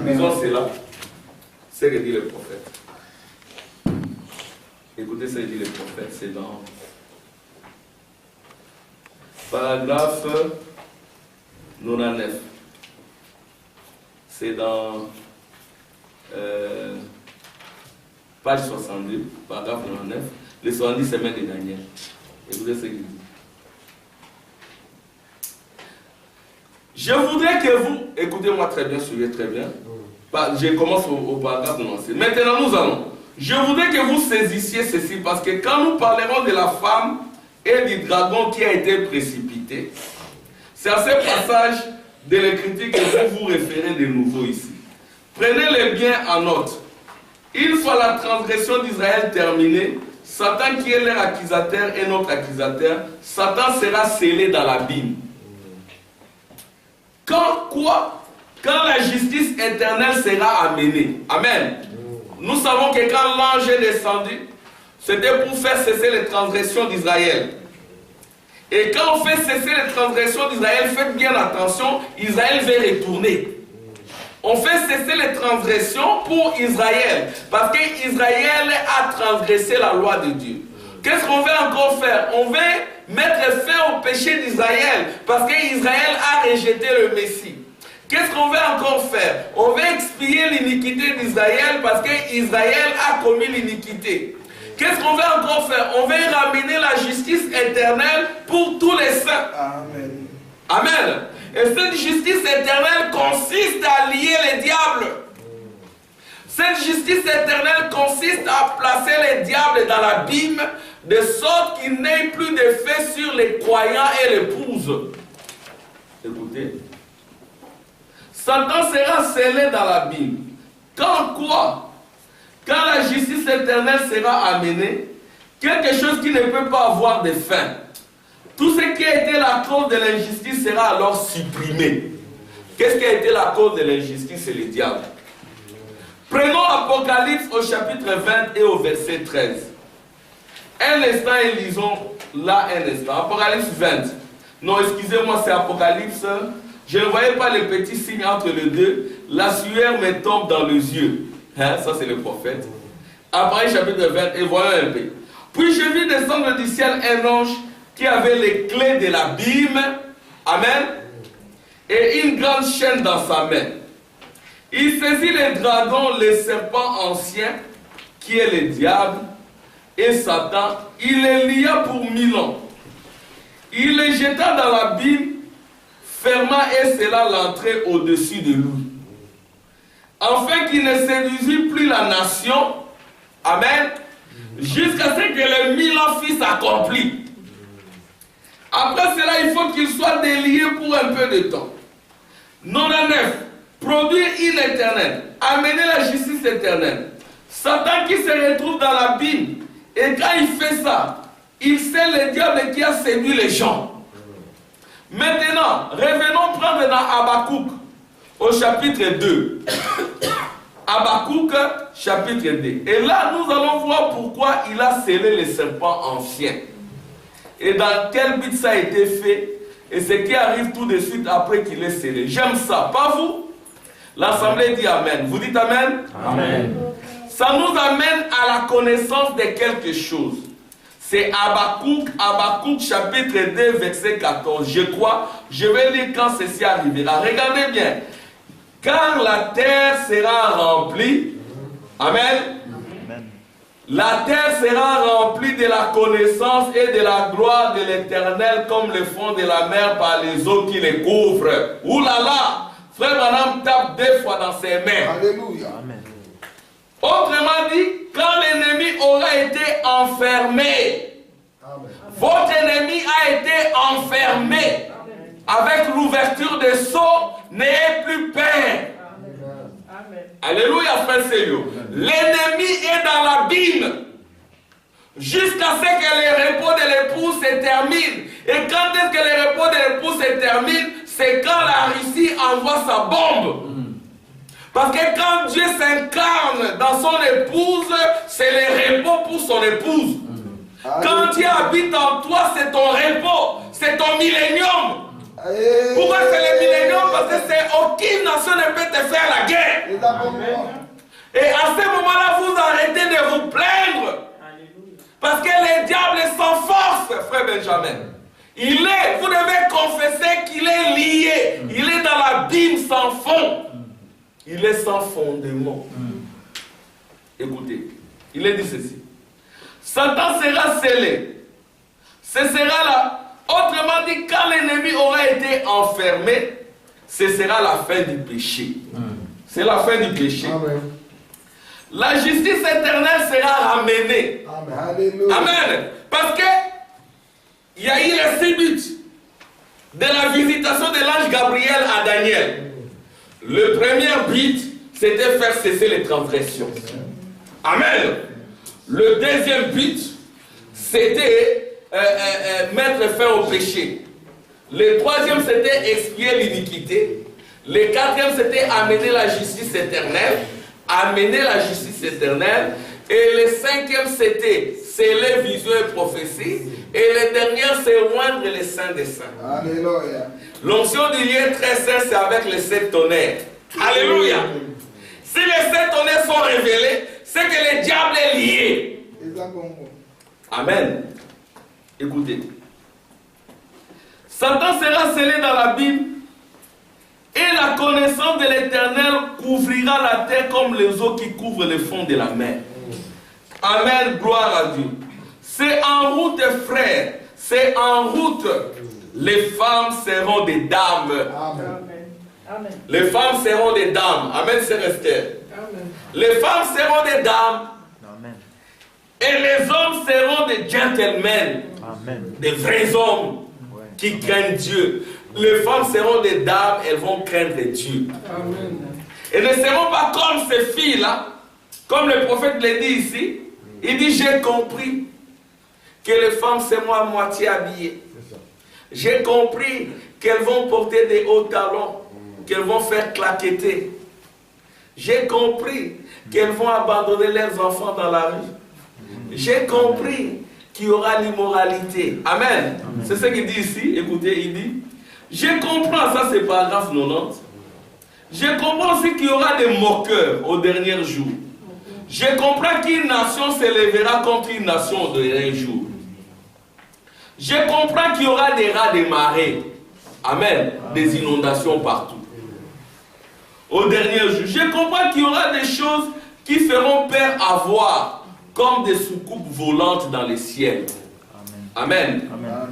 Disons cela. C'est ce que dit le prophète. Écoutez ce que dit le prophète. C'est dans paragraphe 99. C'est dans page 62, paragraphe 99, les 70 semaines de Daniel. Écoutez ce qu'il dit. Je voudrais que vous, écoutez-moi très bien, suivez très bien. Je commence au paragraphe 97. Maintenant nous allons. Je voudrais que vous saisissiez ceci parce que quand nous parlerons de la femme et du dragon qui a été précipité, c'est à ce passage de l'écriture que vous vous référez de nouveau ici. Prenez-le bien en note. Une fois la transgression d'Israël terminée, Satan qui est leur accusateur et notre accusateur, Satan sera scellé dans l'abîme. Quand quoi? Quand la justice éternelle sera amenée. Amen. Nous savons que quand l'ange est descendu, c'était pour faire cesser les transgressions d'Israël. Et quand on fait cesser les transgressions d'Israël, faites bien attention, Israël va retourner. On fait cesser les transgressions pour Israël. Parce qu'Israël a transgressé la loi de Dieu. Qu'est-ce qu'on veut encore faire? On veut mettre fin au péché d'Israël. Parce qu'Israël a rejeté le Messie. Qu'est-ce qu'on veut encore faire? On veut expier l'iniquité d'Israël parce qu'Israël a commis l'iniquité. Qu'est-ce qu'on veut encore faire? On veut ramener la justice éternelle pour tous les saints. Amen. Amen. Et cette justice éternelle consiste à lier les diables. Cette justice éternelle consiste à placer les diables dans l'abîme, de sorte qu'il n'ait plus d'effet sur les croyants et l'épouse. Écoutez. Satan sera scellé dans l'abîme. Quand quoi? Quand la justice éternelle sera amenée, quelque chose qui ne peut pas avoir de fin. Tout ce qui a été la cause de l'injustice sera alors supprimé. Qu'est-ce qui a été la cause de l'injustice? C'est le diable. Prenons Apocalypse au chapitre 20 et au verset 13. Un instant et lisons là un instant. Apocalypse 20. Non, excusez-moi, c'est Apocalypse. Je ne voyais pas les petits signes entre les deux. La sueur me tombe dans les yeux. Hein, ça c'est le prophète. Apocalypse chapitre 20 et voyons un peu. Puis je vis descendre du ciel un ange qui avait les clés de l'abîme, amen, et une grande chaîne dans sa main. Il saisit le dragon, le serpent ancien, qui est le diable, et Satan, il les lia pour 1000 ans. Il les jeta dans l'abîme, ferma et scella l'entrée au-dessus de lui. Afin qu'il ne séduisit plus la nation, amen, jusqu'à ce que les 1000 ans fissent accomplis. Après cela, il faut qu'il soit délié pour un peu de temps. 99. Produire une éternelle. Amener la justice éternelle. Satan qui se retrouve dans l'abîme. Et quand il fait ça, il sait le diable qui a séduit les gens. Maintenant, revenons prendre dans Habakkuk, au chapitre 2. Habakkuk, chapitre 2. Et là, nous allons voir pourquoi il a scellé les serpents anciens. Et dans quel but ça a été fait. Et ce qui arrive tout de suite après qu'il est scellé. J'aime ça, pas vous? L'assemblée dit Amen. Vous dites Amen? Amen. Ça nous amène à la connaissance de quelque chose. C'est Habakkuk chapitre 2 verset 14. Je crois, je vais lire quand ceci arrivera. Regardez bien. Car la terre sera remplie. Amen. La terre sera remplie de la connaissance et de la gloire de l'Éternel comme le fond de la mer par les eaux qui les couvrent. Ouh là là! Frère Branham tape 2 fois dans ses mains. Alléluia. Amen. Autrement dit, quand l'ennemi aura été enfermé, Amen. votre ennemi a été enfermé. Avec l'ouverture des seaux, n'ayez plus peur. Alléluia, frère Seigneur. L'ennemi est dans l'abîme jusqu'à ce que le repos de l'épouse se termine. Et quand est-ce que le repos de l'épouse se termine? C'est quand la Russie envoie sa bombe. Parce que quand Dieu s'incarne dans son épouse, c'est le repos pour son épouse. Quand Dieu habite en toi, c'est ton repos, c'est ton millénium. Pourquoi c'est le millénium? Parce que aucune nation ne peut te faire la guerre. Et à ce moment-là, vous arrêtez de vous plaindre. Parce que le diable est sans force, frère Benjamin. Vous devez confesser qu'il est lié. Il est dans l'abîme sans fond. Il est sans fondement. Écoutez, il est dit ceci. Satan sera scellé. Ce sera là. Autrement dit, quand l'ennemi aura été enfermé, ce sera la fin du péché. C'est la fin du péché. Amen. La justice éternelle sera ramenée. Amen. Amen. Parce que il y a eu les 6 buts de la visitation de l'ange Gabriel à Daniel. Le premier but, c'était faire cesser les transgressions. Amen. Le deuxième but, c'était mettre fin au péché. Le troisième, c'était expier l'iniquité. Le quatrième, c'était amener la justice éternelle. Amener la justice éternelle. Et le cinquième, c'était sceller vision et prophétie. Et le dernier, c'est oindre les saints des saints. Alléluia. L'onction du lien très saint, c'est avec les 7 tonnerres. Alléluia. Si les 7 tonnerres sont révélés, c'est que le diable est lié. Amen. Écoutez. Satan sera scellé dans l'abîme et la connaissance de l'Éternel couvrira la terre comme les eaux qui couvrent le fond de la mer. Amen. Gloire à Dieu. C'est en route, frères. C'est en route. Les femmes seront des dames. Amen. Les femmes seront des dames. Amen, c'est resté. Les femmes seront des dames. Amen. Et les hommes seront des gentlemen. Amen. Des vrais hommes qui craignent Dieu. Les femmes seront des dames, elles vont craindre Dieu. Amen. Et ne seront pas comme ces filles-là, comme le prophète le dit ici. Il dit, j'ai compris que les femmes seront à moitié habillées. J'ai compris qu'elles vont porter des hauts talons, qu'elles vont faire claqueter. J'ai compris qu'elles vont abandonner leurs enfants dans la rue. J'ai compris qu'il y aura l'immoralité. Amen. C'est ce qu'il dit ici. Écoutez, il dit, je comprends, ça c'est paragraphe 90. Je comprends aussi qu'il y aura des moqueurs au dernier jour. Je comprends qu'une nation s'élèvera contre une nation au dernier jour. Je comprends qu'il y aura des rats des marées. Amen. Des inondations partout. Au dernier jour. Je comprends qu'il y aura des choses qui feront peur à voir, comme des soucoupes volantes dans les ciels. Amen. Amen.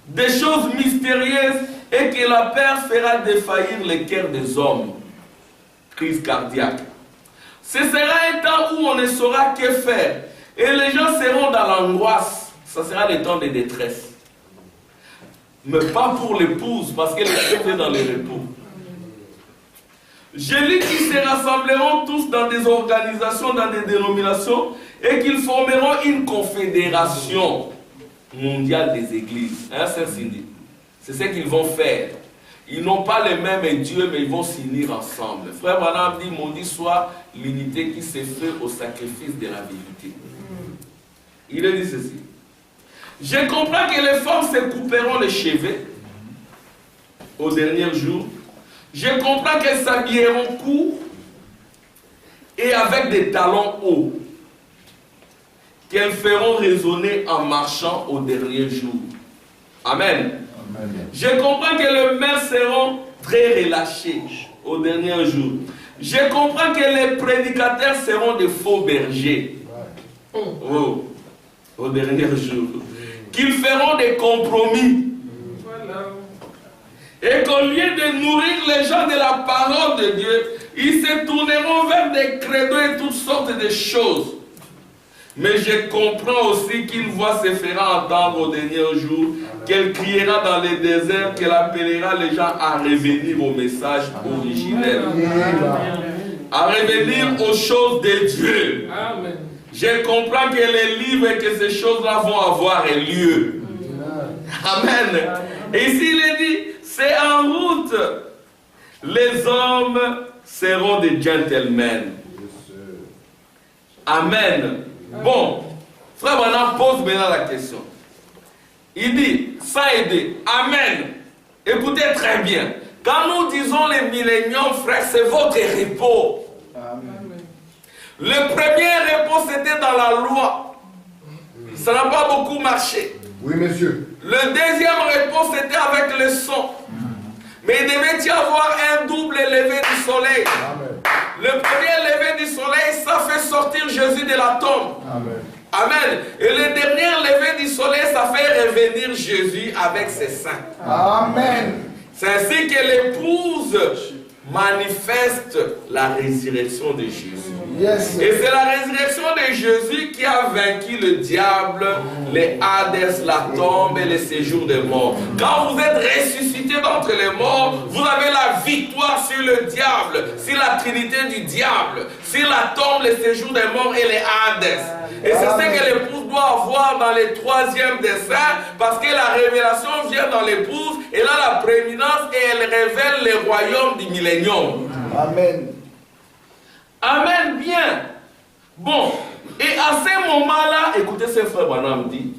Des choses mystérieuses et que la peur fera défaillir les cœurs des hommes. Crise cardiaque. Ce sera un temps où on ne saura que faire. Et les gens seront dans l'angoisse. Ça sera le temps de détresse. Mais pas pour l'épouse, parce qu'elle est dans le repos. Je lis qu'ils se rassembleront tous dans des organisations, dans des dénominations, et qu'ils formeront une confédération mondiale des églises. Hein, c'est Cindy. C'est ce qu'ils vont faire. Ils n'ont pas le même Dieu, mais ils vont s'unir ensemble. Frère Branham dit, maudit soit l'unité qui s'est faite au sacrifice de la vérité. Il dit ceci. Je comprends que les femmes se couperont les cheveux au dernier jour. Je comprends qu'elles s'habilleront court et avec des talons hauts, qu'elles feront résonner en marchant au dernier jour. Amen. Amen. Je comprends que les mères seront très relâchées au dernier jour. Je comprends que les prédicateurs seront des faux bergers. Oh, au dernier jour. Qu'ils feront des compromis. Et qu'au lieu de nourrir les gens de la parole de Dieu, ils se tourneront vers des credos et toutes sortes de choses. Mais je comprends aussi qu'une voix se fera entendre au dernier jour, qu'elle criera dans les déserts, qu'elle appellera les gens à revenir au message originel. À revenir aux choses de Dieu. Amen. Je comprends que les livres et que ces choses-là vont avoir lieu. Amen. Et ici il est dit, c'est en route. Les hommes seront des gentlemen. Amen. Bon, frère Branham pose maintenant la question. Il dit, ça aide. Amen. Écoutez très bien. Quand nous disons les milléniums, frère, c'est votre repos. Amen. Le premier repos, c'était dans la loi. Ça n'a pas beaucoup marché. Oui, monsieur. Le deuxième repos, c'était avec le son. Mais il devait y avoir un double lever du soleil. Amen. Le premier lever du soleil, ça fait sortir Jésus de la tombe. Amen. Amen. Et le dernier lever du soleil, ça fait revenir Jésus avec ses saints. Amen. C'est ainsi que l'épouse manifeste la résurrection de Jésus. Yes. Et c'est la résurrection de Jésus qui a vaincu le diable, les Hadès, la tombe et les séjours des morts. Quand vous êtes ressuscité d'entre les morts, vous avez la victoire sur le diable, sur la trinité du diable, sur la tombe, les séjours des morts et les Hadès. Et c'est ce que l'épouse doit avoir dans les troisièmes desseins, parce que la révélation vient dans l'épouse, elle a la prééminence et elle révèle les royaumes du millénium. Amen. Amen, bien. Bon, et à ce moment-là, écoutez ce frère Branham dit,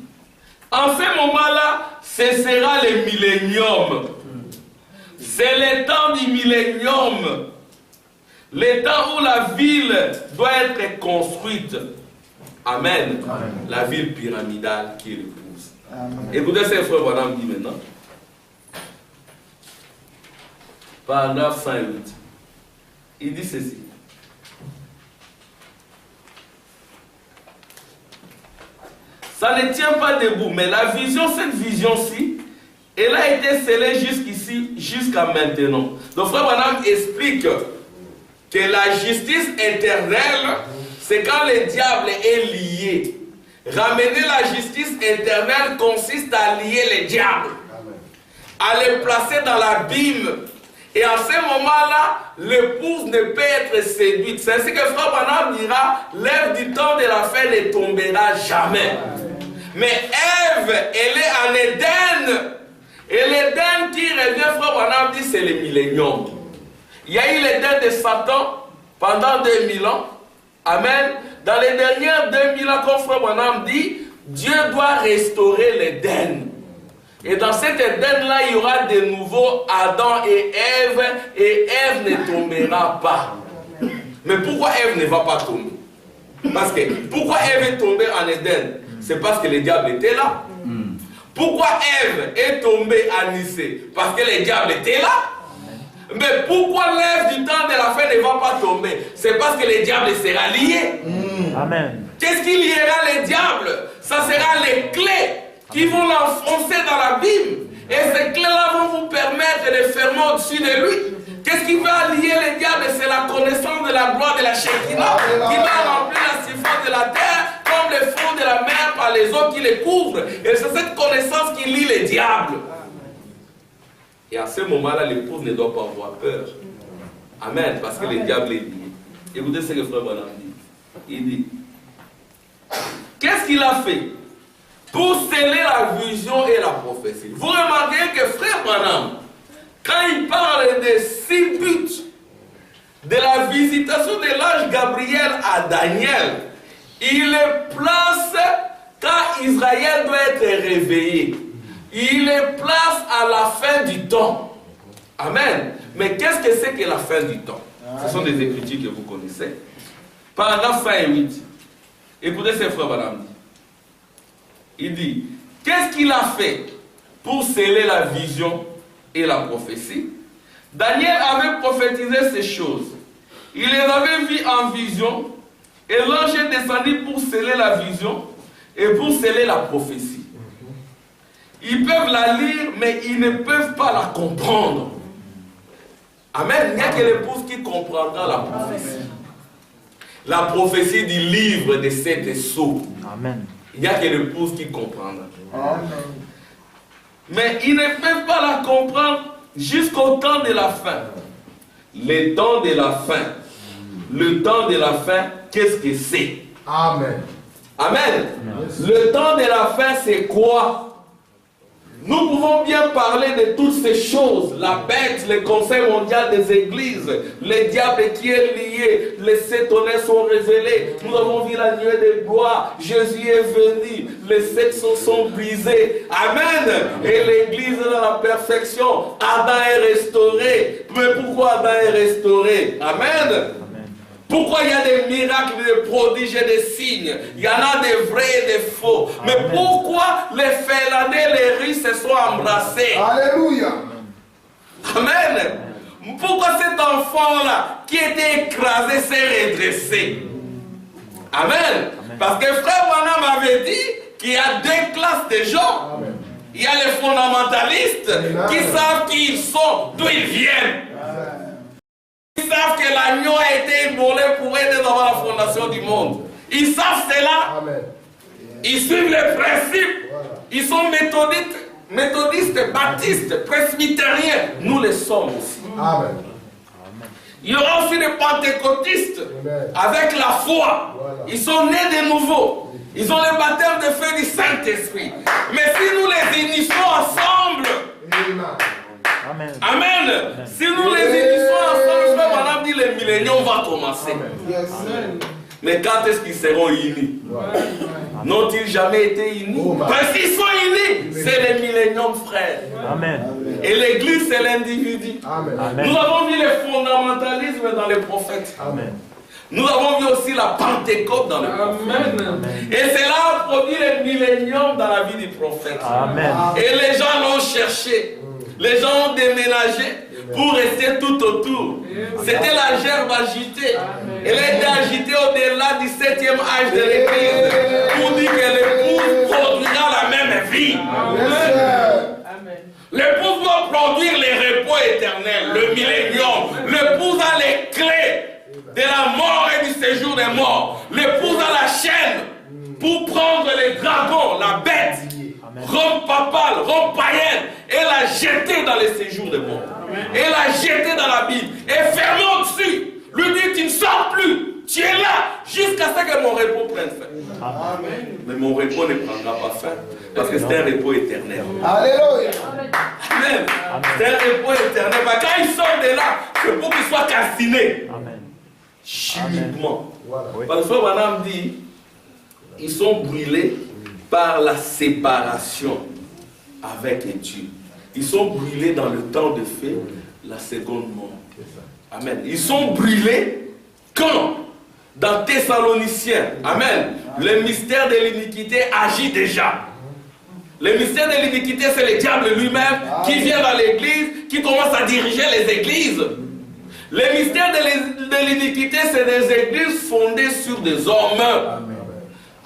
en ce moment-là, ce sera le millénium. C'est le temps du millénium. Le temps où la ville doit être construite. Amen. Amen. La ville pyramidale qui est l'épouse. Écoutez ce frère Branham dit maintenant. Paragraphe 108. Il dit ceci. Ça ne tient pas debout, mais la vision, cette vision-ci, elle a été scellée jusqu'ici, jusqu'à maintenant. Donc frère Branham explique que la justice éternelle, c'est quand le diable est lié. Ramener la justice éternelle consiste à lier le diable, à le placer dans l'abîme. Et en ce moment-là, l'épouse ne peut être séduite. C'est ainsi que frère Branham dira, l'œuvre du temps de la fin ne tombera jamais. Mais Ève, elle est en Éden. Et l'Éden qui revient, frère Branham dit, c'est le millénium. Il y a eu l'Éden de Satan pendant 2000 ans. Amen. Dans les dernières 2000 ans, comme frère Branham dit, Dieu doit restaurer l'Éden. Et dans cet Éden-là, il y aura de nouveau Adam et Ève ne tombera pas. Mais pourquoi Ève ne va pas tomber? Parce que, pourquoi Ève est tombée en Éden? C'est parce que le diable était là. Pourquoi Ève est tombée à Nicée? Parce que le diable était là. Mais pourquoi l'œuvre du temps de la fin ne va pas tomber? C'est parce que le diable sera lié. Amen. Qu'est-ce qui liera le diable? Ça sera les clés qui vont l'enfoncer dans l'abîme. Et ces clés-là vont vous permettre de fermer au-dessus de lui. Qu'est-ce qui va lier le diable? C'est la connaissance de la gloire de la Shekinah qui va remplir la surface de la terre comme le fond de la mer par les eaux qui les couvrent. Et c'est cette connaissance qui lie le diable. Et à ce moment-là, l'épouse ne doit pas avoir peur. Amen. Parce que le diable est lié. Écoutez ce que frère Branham dit. Il dit, qu'est-ce qu'il a fait? pour sceller la vision et la prophétie. Vous remarquez que frère Branham, quand il parle des 6 buts de la visitation de l'ange Gabriel à Daniel, il les place quand Israël doit être réveillé. Il les place à la fin du temps. Amen. Mais qu'est-ce que c'est que la fin du temps? Ce sont des écritures que vous connaissez. Paragraphe 108. Écoutez ce frère Branham dit. Il dit, qu'est-ce qu'il a fait pour sceller la vision et la prophétie? Daniel avait prophétisé ces choses. Il les avait vues en vision et l'ange est descendu pour sceller la vision et pour sceller la prophétie. Ils peuvent la lire, mais ils ne peuvent pas la comprendre. Amen. Il n'y a que l'épouse qui comprendra la prophétie. La prophétie du livre de 7 sceaux. Amen. Il n'y a que l'épouse qui comprendra. Amen. Mais ils ne peuvent pas la comprendre jusqu'au temps de la fin. Le temps de la fin. Le temps de la fin, qu'est-ce que c'est? Amen. Amen. Le temps de la fin, c'est quoi? Nous pouvons bien parler de toutes ces choses. La bête, le conseil mondial des églises, le diable qui est lié, les 7 tonnerres sont révélés. Nous avons vu la nuée de gloire. Jésus est venu. Les 7 sont brisés. Amen. Et l'église est dans la perfection. Adam est restauré. Mais pourquoi Adam est restauré? Amen. Pourquoi il y a des miracles, des prodiges et des signes? Il y en a des vrais et des faux. Mais pourquoi les Finlandais, les Russes se sont embrassés? Alléluia. Amen. Pourquoi cet enfant-là qui était écrasé s'est redressé? Amen. Parce que frère Branham avait dit qu'il y a 2 classes de gens. Amen. Il y a les fondamentalistes qui savent qui ils sont, d'où ils viennent. Ils savent que l'agneau a été immolé pour aider dans la fondation du monde. Ils savent cela. Amen. Ils suivent les principes. Voilà. Ils sont méthodistes, baptistes, presbytériens. Nous le sommes aussi. Amen. Il y aura aussi des pentecôtistes. Amen. Avec la foi. Voilà. Ils sont nés de nouveau. Ils ont le baptême de feu du Saint-Esprit. Mais si nous les unissons ensemble, Amen. Amen. Si nous les unissons ensemble, Madame dit le millénium va commencer. Yes. Mais quand est-ce qu'ils seront unis? N'ont-ils jamais été unis? Parce qu'ils sont unis, c'est le millénium, frère. Amen. Et l'église, c'est l'individu. Nous avons vu le fondamentalisme dans les prophètes. Amen. Nous avons vu aussi la Pentecôte dans le prophète. Et cela a produit le millénium dans la vie du prophète. Amen. Et les gens l'ont cherché. Les gens ont déménagé pour rester tout autour. C'était la gerbe agitée. Elle a été agitée au-delà du 7e âge de l'église pour dire que l'épouse produira la même vie. L'épouse doit produire les repos éternels, le millénium. L'épouse a les clés de la mort et du séjour des morts. L'épouse a la chaîne pour prendre les dragons, la bête, Rome papale, Rome païenne, et la jeter dans les séjours des morts. Et la jeter dans la Bible. Et fermer au-dessus. Lui dit, tu ne sors plus. Tu es là jusqu'à ce que mon repos prenne fin. Amen. Mais mon repos ne prendra pas fin. Parce que c'est un repos éternel. Alléluia. Amen. C'est un repos éternel. Mais quand il sort de là, c'est pour qu'il soit calciné. Amen. Chimiquement. Parce que Madame dit, ils sont brûlés par la séparation avec Dieu. Ils sont brûlés dans le temps de feu, la seconde mort. Amen. Ils sont brûlés quand? Dans Thessaloniciens. Amen. Le mystère de l'iniquité agit déjà. Le mystère de l'iniquité, c'est le diable lui-même qui vient dans l'église, qui commence à diriger les églises. Le mystère de l'iniquité, c'est des églises fondées sur des hommes.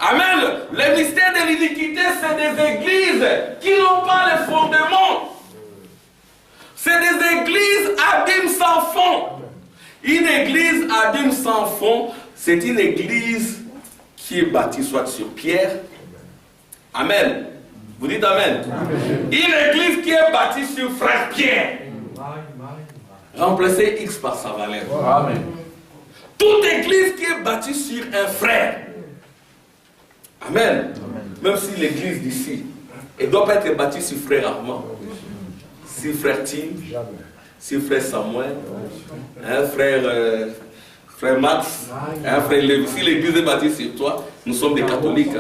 Amen. Le mystère de l'iniquité, c'est des églises qui n'ont pas les fondements. C'est des églises abîmes sans fond. Une église abîme sans fond, c'est une église qui est bâtie soit sur pierre. Amen. Vous dites Amen. Une église qui est bâtie sur frère Pierre. Remplacez X par sa valeur. Amen. Toute église qui est bâtie sur un frère. Amen. Même si l'église d'ici, elle ne doit pas être bâtie sur frère Armand, sur frère Tim, sur frère Samuel, frère Max, frère Lévi. Si l'église est bâtie sur toi, nous sommes des catholiques.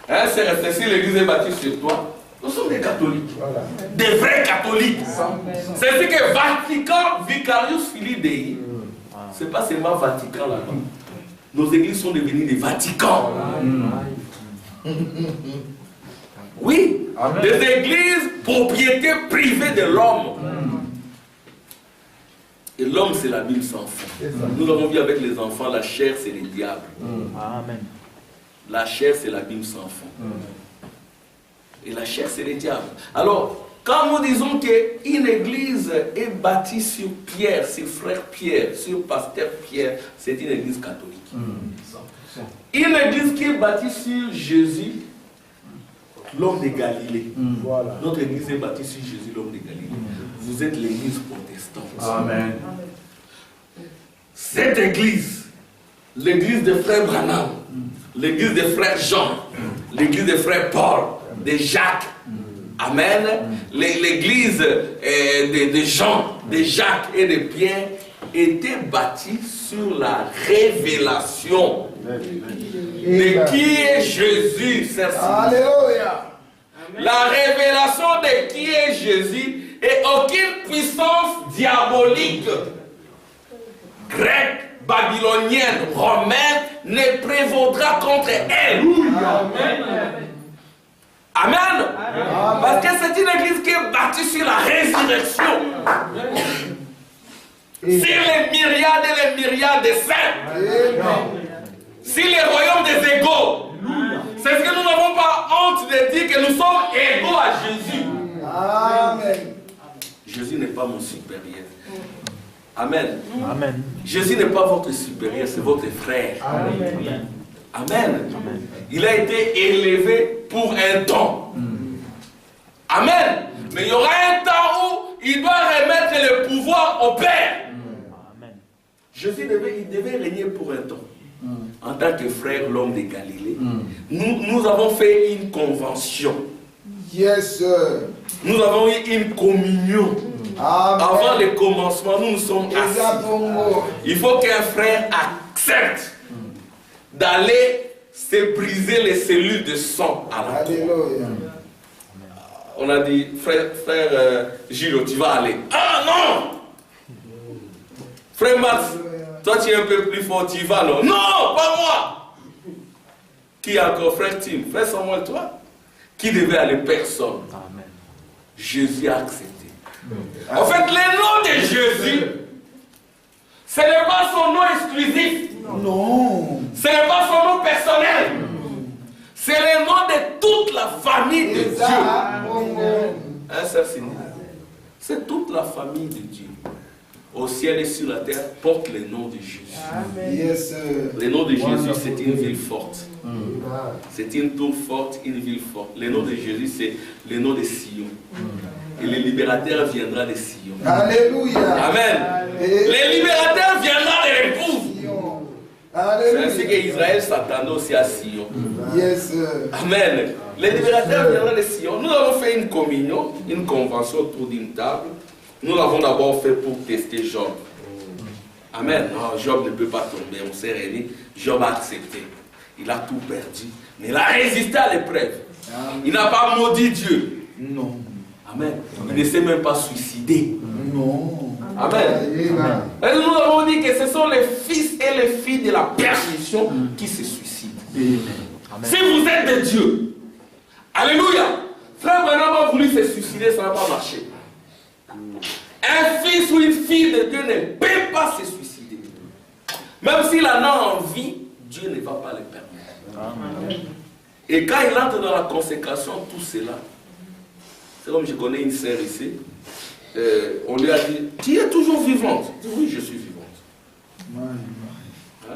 Si l'église est bâtie sur toi, nous sommes des catholiques. Des vrais catholiques. C'est ce que Vatican, Vicarius Filii Dei, c'est pas seulement Vatican là-bas. Nos églises sont devenues des Vaticans. Oui, des églises propriété privée de l'homme. Et l'homme, c'est la Bible sans fin. Nous avons vu avec les enfants, la chair, c'est le diable. Amen. La chair, c'est la Bible sans fin. Et la chair, c'est le diable. Alors, quand nous disons qu'une église est bâtie sur Pierre, sur frère Pierre, sur pasteur Pierre, c'est une église catholique. Une église qui est bâtie sur Jésus, l'homme de Galilée. Notre église est bâtie sur Jésus, l'homme de Galilée. Vous êtes l'église protestante. Amen. Cette église, l'église des frères Branham, l'église des frères Jean, l'église des frères Paul, de Jacques, amen, l'église de Jean, de Jacques et de Pierre était bâtie sur la révélation de qui est Jésus. Alléluia. La révélation de qui est Jésus et aucune puissance diabolique, grecque, babylonienne, romaine ne prévaudra contre elle. Amen. Amen. Parce que c'est une église qui est bâtie sur la résurrection. Sur les myriades et les myriades de saints. Sur les royaumes des égaux. C'est ce que nous n'avons pas honte de dire que nous sommes égaux à Jésus. Amen. Jésus n'est pas mon supérieur. Amen. Amen. Jésus n'est pas votre supérieur, c'est votre frère. Amen. Amen. Il a été élevé pour un temps. Amen. Mais il y aura un temps où il doit remettre le pouvoir au Père. Amen. Jésus devait régner pour un temps. En tant que frère, l'homme de Galilée, nous avons fait une convention. Yes, sir. Nous avons eu une communion. Amen. Avant le commencement, nous nous sommes assis. Il faut qu'un frère accepte d'aller se briser les cellules de sang à la croix. Alléluia. On a dit, frère Gilles, tu vas aller. Ah non! Frère Max, toi tu es un peu plus fort, tu y vas, non? Non, pas moi! Qui encore? Frère Tim, frère Samuel, toi? Qui devait aller? Personne. Amen. Jésus a accepté. En fait, le nom de Jésus, ce n'est pas son nom exclusif. Non. Ce n'est pas son nom personnel. C'est le nom de toute la famille de Dieu. Hein, ça signifie. C'est toute la famille de Dieu. Au ciel et sur la terre, porte le nom de Jésus. Amen. Yes, sir. Le nom de Jésus, c'est une ville forte. C'est une tour forte, une ville forte. Le nom de Jésus, c'est le nom de Sion. Et le libérateur viendra de Sion. Alléluia. Amen. Le libérateur viendra de l'épouse. C'est ainsi qu'Israël s'attendait aussi à Sion. Yes, sir. Amen. Le libérateur viendra de Sion. Nous avons fait une communion, une convention autour d'une table. Nous l'avons d'abord fait pour tester Job. Amen. Non, Job ne peut pas tomber. On s'est réunis. Job a accepté. Il a tout perdu. Mais il a résisté à l'épreuve. Il n'a pas maudit Dieu. Non. Amen. Il ne s'est même pas suicidé. Non. Amen. Et nous avons dit que ce sont les fils et les filles de la perdition qui se suicident. Amen. Si vous êtes de Dieu, alléluia, frère Branham a voulu se suicider, ça n'a pas marché. Un fils ou une fille de Dieu ne peut pas se suicider. Même s'il en a envie, Dieu ne va pas le permettre. Amen. Et quand il entre dans la consécration, tout cela, c'est comme je connais une sœur ici, on lui a dit, tu es toujours vivante. Elle dit, oui, je suis vivante.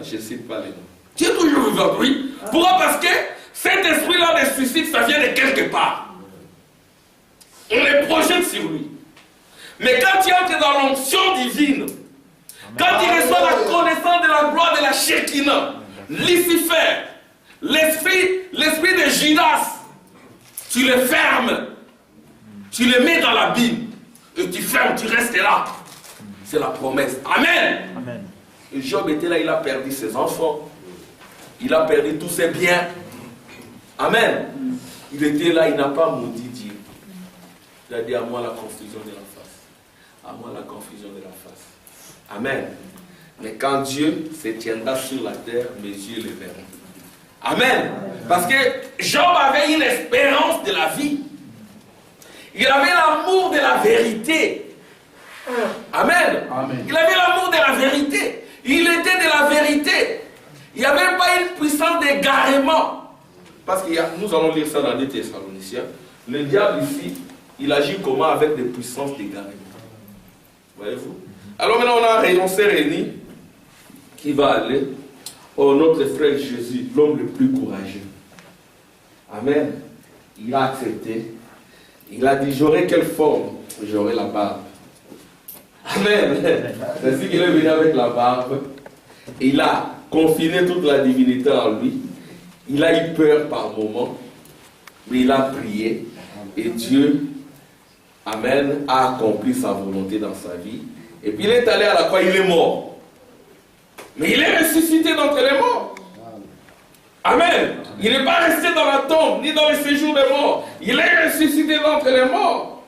Je ne sais pas les noms. Tu es toujours vivante, oui. Pourquoi? Parce que cet esprit-là de suicide, ça vient de quelque part. On les projette sur lui. Mais quand il entre dans l'onction divine, quand il reçoit la connaissance de la gloire de la Shekinah, Lucifer, L'esprit de Judas, tu le fermes, tu le mets dans l'abîme, et tu fermes, tu restes là. C'est la promesse. Amen. Amen. Et Job était là, il a perdu ses enfants, il a perdu tous ses biens. Amen. Il était là, il n'a pas maudit Dieu. Il a dit à moi la confusion de la face. À moi la confusion de la face. Amen. Mais quand Dieu se tiendra sur la terre, mes yeux le verront. Amen. Parce que Job avait une espérance de la vie. Il avait l'amour de la vérité. Amen. Amen. Il avait l'amour de la vérité. Il était de la vérité. Il n'y avait pas une puissance d'égarement. Parce que nous allons lire ça dans les Thessaloniciens. Le diable ici, il agit comment avec des puissances d'égarement. Voyez-vous? Alors maintenant on s'est réunis. Qui va aller? Oh, notre frère Jésus, l'homme le plus courageux. Amen. Il a accepté. Il a dit, j'aurai quelle forme? J'aurai la barbe. Amen. C'est ainsi qu'il est venu avec la barbe. Il a confiné toute la divinité en lui. Il a eu peur par moments. Mais il a prié. Et Dieu, Amen, a accompli sa volonté dans sa vie. Et puis il est allé à la croix, il est mort. Mais il est ressuscité d'entre les morts. Amen. Il n'est pas resté dans la tombe, ni dans le séjour des morts. Il est ressuscité d'entre les morts.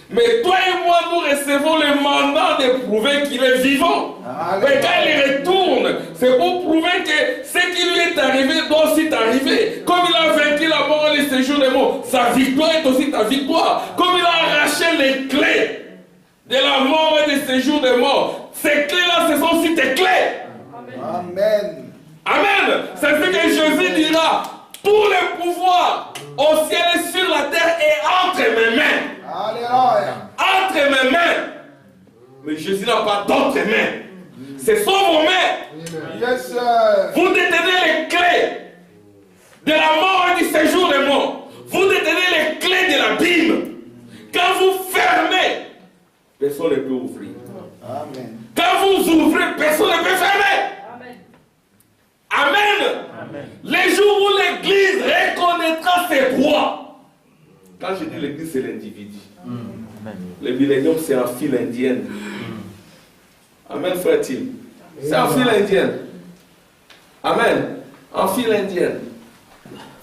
Mais toi et moi, nous recevons le mandat de prouver qu'il est vivant. Mais quand il retourne, c'est pour prouver que ce qui lui est arrivé doit aussi t'arriver. Comme il a vaincu la mort et le séjour des morts, sa victoire est aussi ta victoire. Comme il a arraché les clés de la mort et du séjour des morts, ces clés-là, ce sont aussi tes clés. Amen. Amen. C'est ce que Jésus dira. Tout le pouvoir au ciel et sur la terre est entre mes mains. Alléluia. Entre mes mains. Mais Jésus n'a pas d'autres mains. Ce sont vos mains. Yes, sir. Vous détenez les clés de la mort et du séjour des morts. Vous détenez les clés de l'abîme. Quand vous fermez, personne ne peut ouvrir. Amen. Quand vous ouvrez, personne ne peut fermer. Amen. Amen. Les jours où l'Église reconnaîtra ses droits. Quand je dis l'Église, c'est l'individu. Amen. Le millénium, c'est un fil indien. Amen, frère-t-il. C'est un fil indien. Amen. Un fil indien.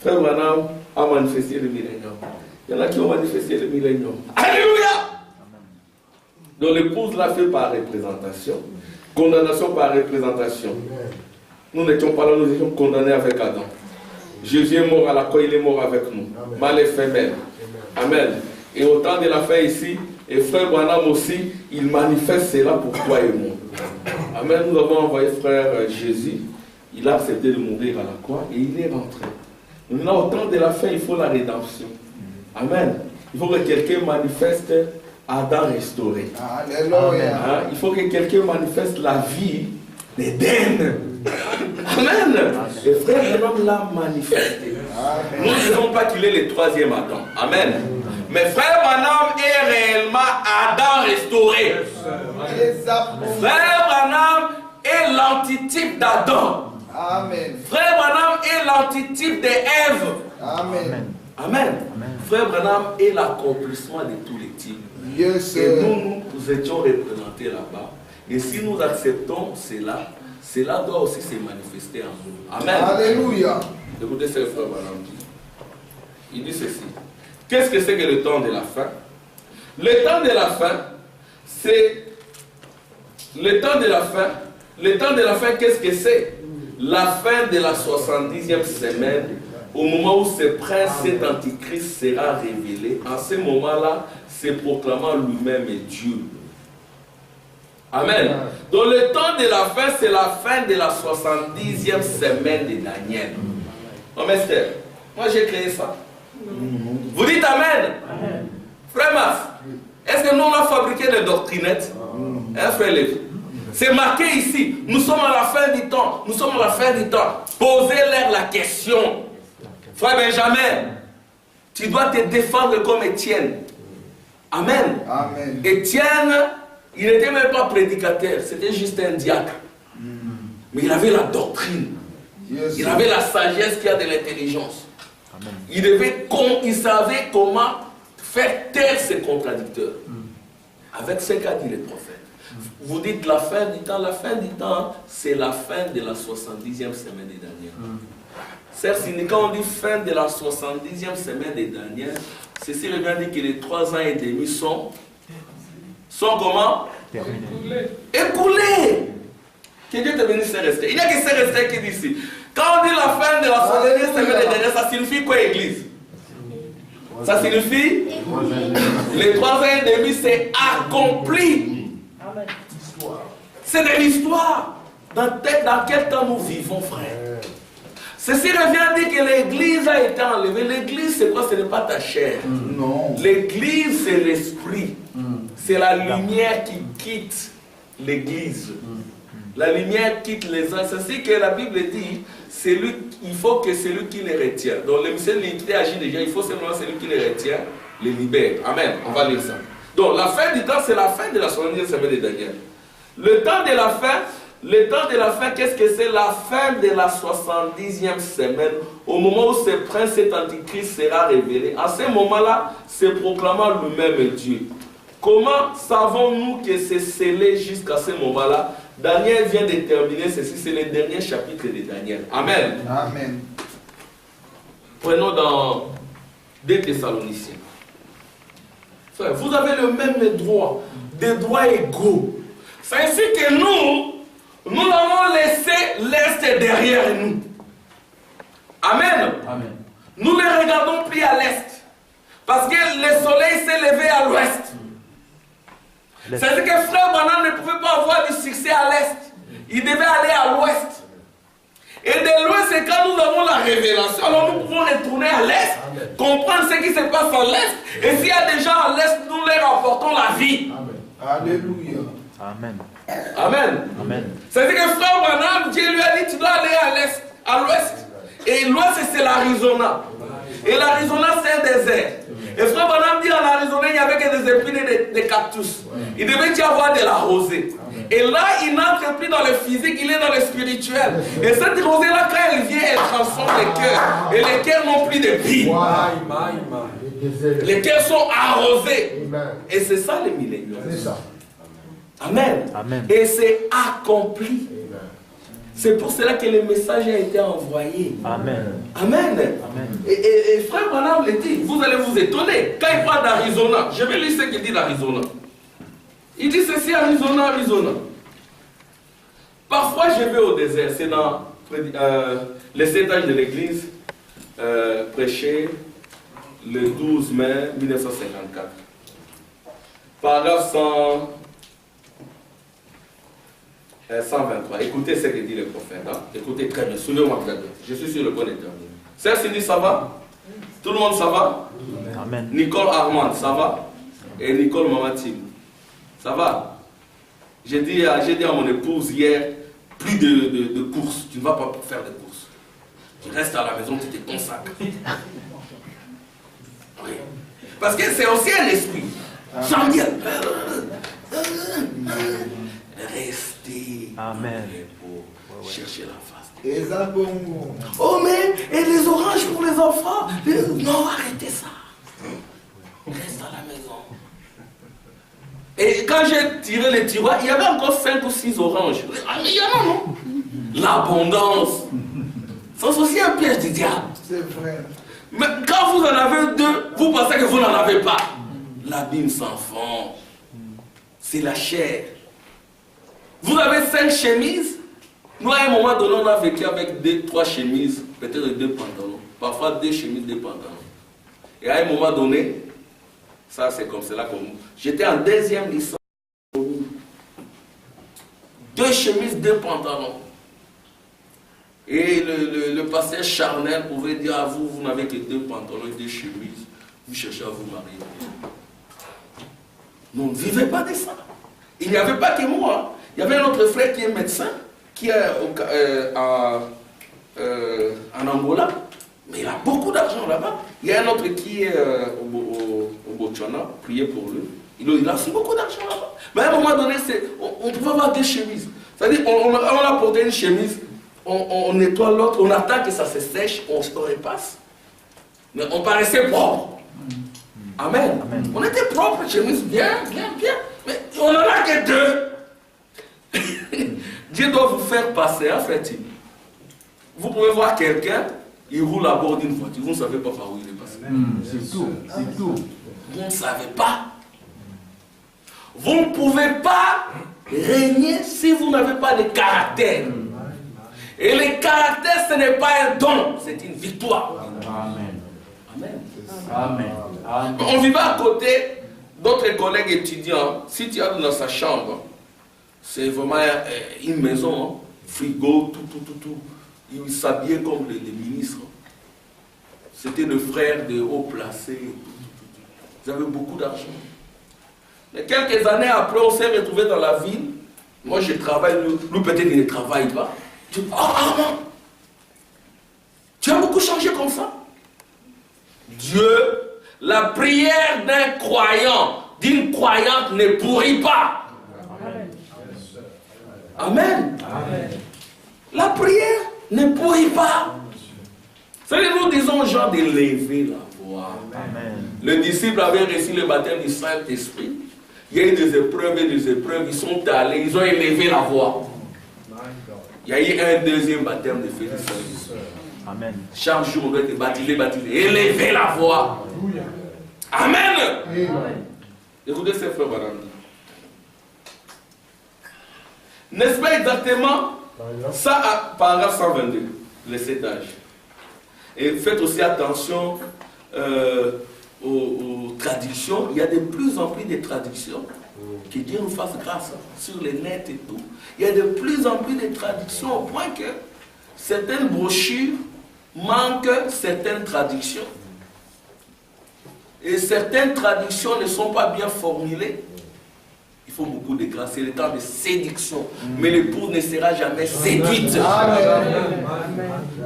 Frère Branham a manifesté le millénium. Il y en a qui ont manifesté le millénium. Alléluia. Donc l'épouse l'a fait par représentation. Condamnation par représentation. Nous n'étions pas là, nous étions condamnés avec Adam. Jésus est mort à la croix, il est mort avec nous. Mâle et femelle. Amen. Et au temps de la fin ici, et frère Branham aussi, il manifeste cela pour toi et moi. Amen. Nous avons envoyé frère Jésus. Il a accepté de mourir à la croix et il est rentré. Maintenant, au temps de la fin, il faut la rédemption. Amen. Il faut que quelqu'un manifeste Adam restauré. Alléluia. Hein? Il faut que quelqu'un manifeste la vie d'Éden. Amen. Et frère Branham l'a manifesté. Nous ne disons pas qu'il est le troisième Adam. Amen. Mais frère Branham est réellement Adam restauré. Frère Branham est l'antitype d'Adam. Amen. Frère Branham est l'antitype d'Ève. Amen. Amen. Frère Branham est l'accomplissement de tous les types. Yes, Et sir. nous étions représentés là-bas. Et si nous acceptons cela, cela doit aussi se manifester en nous. Amen. Alléluia. Écoutez ce que frère Branham dit. Il dit ceci. Qu'est-ce que c'est que le temps de la fin? Le temps de la fin, c'est... Le temps de la fin, qu'est-ce que c'est? La fin de la 70e semaine, au moment où ce prince, cet antichrist sera révélé. En ce moment-là, c'est proclamant lui-même est Dieu. Amen. Donc le temps de la fin, c'est la fin de la 70e semaine de Daniel. Oh, Esther, moi j'ai créé ça. Vous dites Amen. Frère Mas, est-ce que nous on a fabriqué des doctrinettes? Hein, frère Lévi? C'est marqué ici. Nous sommes à la fin du temps. Nous sommes à la fin du temps. Posez-leur la question. Frère Benjamin, tu dois te défendre comme Étienne. Amen. Amen. Étienne, il n'était même pas prédicateur, c'était juste un diacre. Mais il avait la doctrine. Yes, Il sir. avait la sagesse qui a de l'intelligence. Amen. Il savait comment faire taire ses contradicteurs. Avec ce qu'a dit les prophètes. Vous dites la fin du temps. La fin du temps, c'est la fin de la 70e semaine des Daniel. C'est-à-dire, quand on dit fin de la 70e semaine des Daniel, ceci veut bien dire que les 3 ans et demi sont comment? Terminé. Écoulés. Que Dieu te bénisse, Saint-Esther. Il n'y a que Saint-Esther qui dit ici. Quand on dit la fin de la 70e semaine des Daniel, ça signifie quoi, Église? Ça signifie les 3 ans et demi, c'est accompli. C'est de l'histoire. Dans quel temps nous vivons, frère? Ceci revient à dire que l'église a été enlevée. L'église, c'est quoi? Ce n'est pas ta chair. Non. L'église, c'est l'esprit. C'est la lumière qui quitte l'église. La lumière quitte les uns. C'est ce que la Bible dit. Il faut que celui qui les retient. Donc, le ministère de l'iniquité agit déjà. Il faut seulement celui qui les retient, les libère. Amen. On va lire ça. Donc, la fin du temps, c'est la fin de la 70e semaine de Daniel. Le temps de la fin, qu'est-ce que c'est? La fin de la 70e semaine, au moment où ce prince, cet antichrist sera révélé. À ce moment-là, se proclamant lui-même Dieu. Comment savons-nous que c'est scellé jusqu'à ce moment-là? Daniel vient de terminer ceci, c'est le dernier chapitre de Daniel. Amen. Amen. Prenons dans 2 Thessaloniciens. Frère, vous avez le même droit, des droits égaux. C'est ainsi que nous avons laissé l'Est derrière nous. Amen. Amen. Nous ne regardons plus à l'Est. Parce que le soleil s'est levé à l'Ouest. C'est-à-dire que Frère Branham ne pouvait pas avoir du succès à l'Est. Il devait aller à l'Ouest. Et de l'Ouest, c'est quand nous avons la révélation. Alors nous pouvons retourner à l'Est, comprendre ce qui se passe à l'Est. Et s'il y a des gens à l'Est, nous leur apportons la vie. Alléluia. Amen. Amen. Amen. C'est-à-dire que Frère Branham, Dieu lui a dit, tu dois aller à l'Est, à l'Ouest. Et l'Ouest, c'est l'Arizona. Et l'Arizona, c'est un désert. Et Frère Branham dit, en Arizona, il n'y avait que des épines et des cactus. Il devait y avoir de la rosée. Et là, il n'entre plus dans le physique, il est dans le spirituel. Et cette rosée-là, quand elle vient, elle transforme les cœurs. Et les cœurs n'ont plus de vie. Les cœurs sont arrosés. Et c'est ça le millénium. C'est ça. Amen. Amen. Et c'est accompli. C'est pour cela que le message a été envoyé. Amen. Amen. Amen. Et Frère Branham le dit, vous allez vous étonner. Quand il parle d'Arizona, je vais lire ce qu'il dit d'Arizona. Il dit ceci, Arizona, Arizona. Parfois je vais au désert, c'est dans les 7 âges de l'église, prêché le 12 mai 1954. Paragraphe 123. Écoutez ce que dit le prophète. Hein? Écoutez très bien. Suivez-moi très bien. Je suis sur le point de terminer. Celle-ci dit ça va? Tout le monde ça va? Amen. Nicole Armand, ça va? Et Nicole Mamatim, ça va? J'ai dit à mon épouse hier, plus de courses. Tu ne vas pas faire de courses. Tu restes à la maison, tu te consacres. Oui. Parce que c'est aussi un esprit. J'en viens. Restez. Amen. Pour chercher la face. Ezabongo. Oh mais, et les oranges pour les enfants? Non, arrêtez ça. Reste à la maison. Et quand j'ai tiré les tiroirs, il y avait encore 5 ou 6 oranges. Ah mais il y en a, non? L'abondance. C'est aussi un piège du diable. C'est vrai. Mais quand vous en avez 2, vous pensez que vous n'en avez pas. L'abîme sans fond. C'est la chair. Vous avez 5 chemises. Nous, à un moment donné, on a vécu avec 2-3 chemises, peut-être 2 pantalons. Parfois 2 chemises, 2 pantalons. Et à un moment donné, ça c'est comme cela comme j'étais en 2e licence. 2 chemises, 2 pantalons. Et le pasteur charnel pouvait dire à vous, vous n'avez que 2 pantalons et 2 chemises. Vous cherchez à vous marier. Nous ne vivons pas de ça. Il n'y avait pas que moi. Il y avait un autre frère qui est médecin, qui est en Angola, mais il a beaucoup d'argent là-bas. Il y a un autre qui est au Botswana, priez pour lui. Il a aussi beaucoup d'argent là-bas. Mais à un moment donné, on pouvait avoir 2 chemises. C'est-à-dire, on a porté une chemise, on nettoie l'autre, on attend que ça se sèche, on se repasse. Mais on paraissait propre. Amen. Amen. On était propre, chemise bien. Mais on n'en a que deux. Dieu doit vous faire passer, en fait. Vous pouvez voir quelqu'un, il roule à bord d'une voiture, vous ne savez pas par où il est passé. C'est tout. C'est tout. Vous ne savez pas. Vous ne pouvez pas régner si vous n'avez pas de caractère. Et le caractère, ce n'est pas un don, c'est une victoire. Amen. Amen. Amen. Amen. On vivait à côté d'autres collègues étudiants. Si tu as dans sa chambre, c'est vraiment une maison, hein, frigo, tout. Il s'habillait comme les ministres. C'était le frère de haut placé. Ils avaient beaucoup d'argent. Mais quelques années après, on s'est retrouvés dans la ville. Moi, je travaille, lui peut-être il ne travaille pas. Je dis, non. Tu as beaucoup changé comme ça. Dieu, la prière d'un croyant, d'une croyante ne pourrit pas. Amen. Amen. La prière ne pourrit pas. C'est-à-dire, nous disons aux gens de lever la voix. Amen. Le disciple avait reçu le baptême du Saint-Esprit. Il y a eu des épreuves, ils sont allés, ils ont élevé la voix. Il y a eu un deuxième baptême de Félix. Amen. Chaque jour, on doit être baptisé. Élevez la voix. Amen. Amen. Écoutez ces frères, madame. N'est-ce pas exactement ça, paragraphe 122, le 7 âge. Et faites aussi attention aux traductions. Il y a de plus en plus de traductions. Que Dieu nous fasse grâce sur les nets et tout. Il y a de plus en plus de traductions au point que certaines brochures manquent certaines traductions. Et certaines traductions ne sont pas bien formulées. Il faut beaucoup de grâce. C'est le temps de séduction. Mais l'épouse ne sera jamais séduite.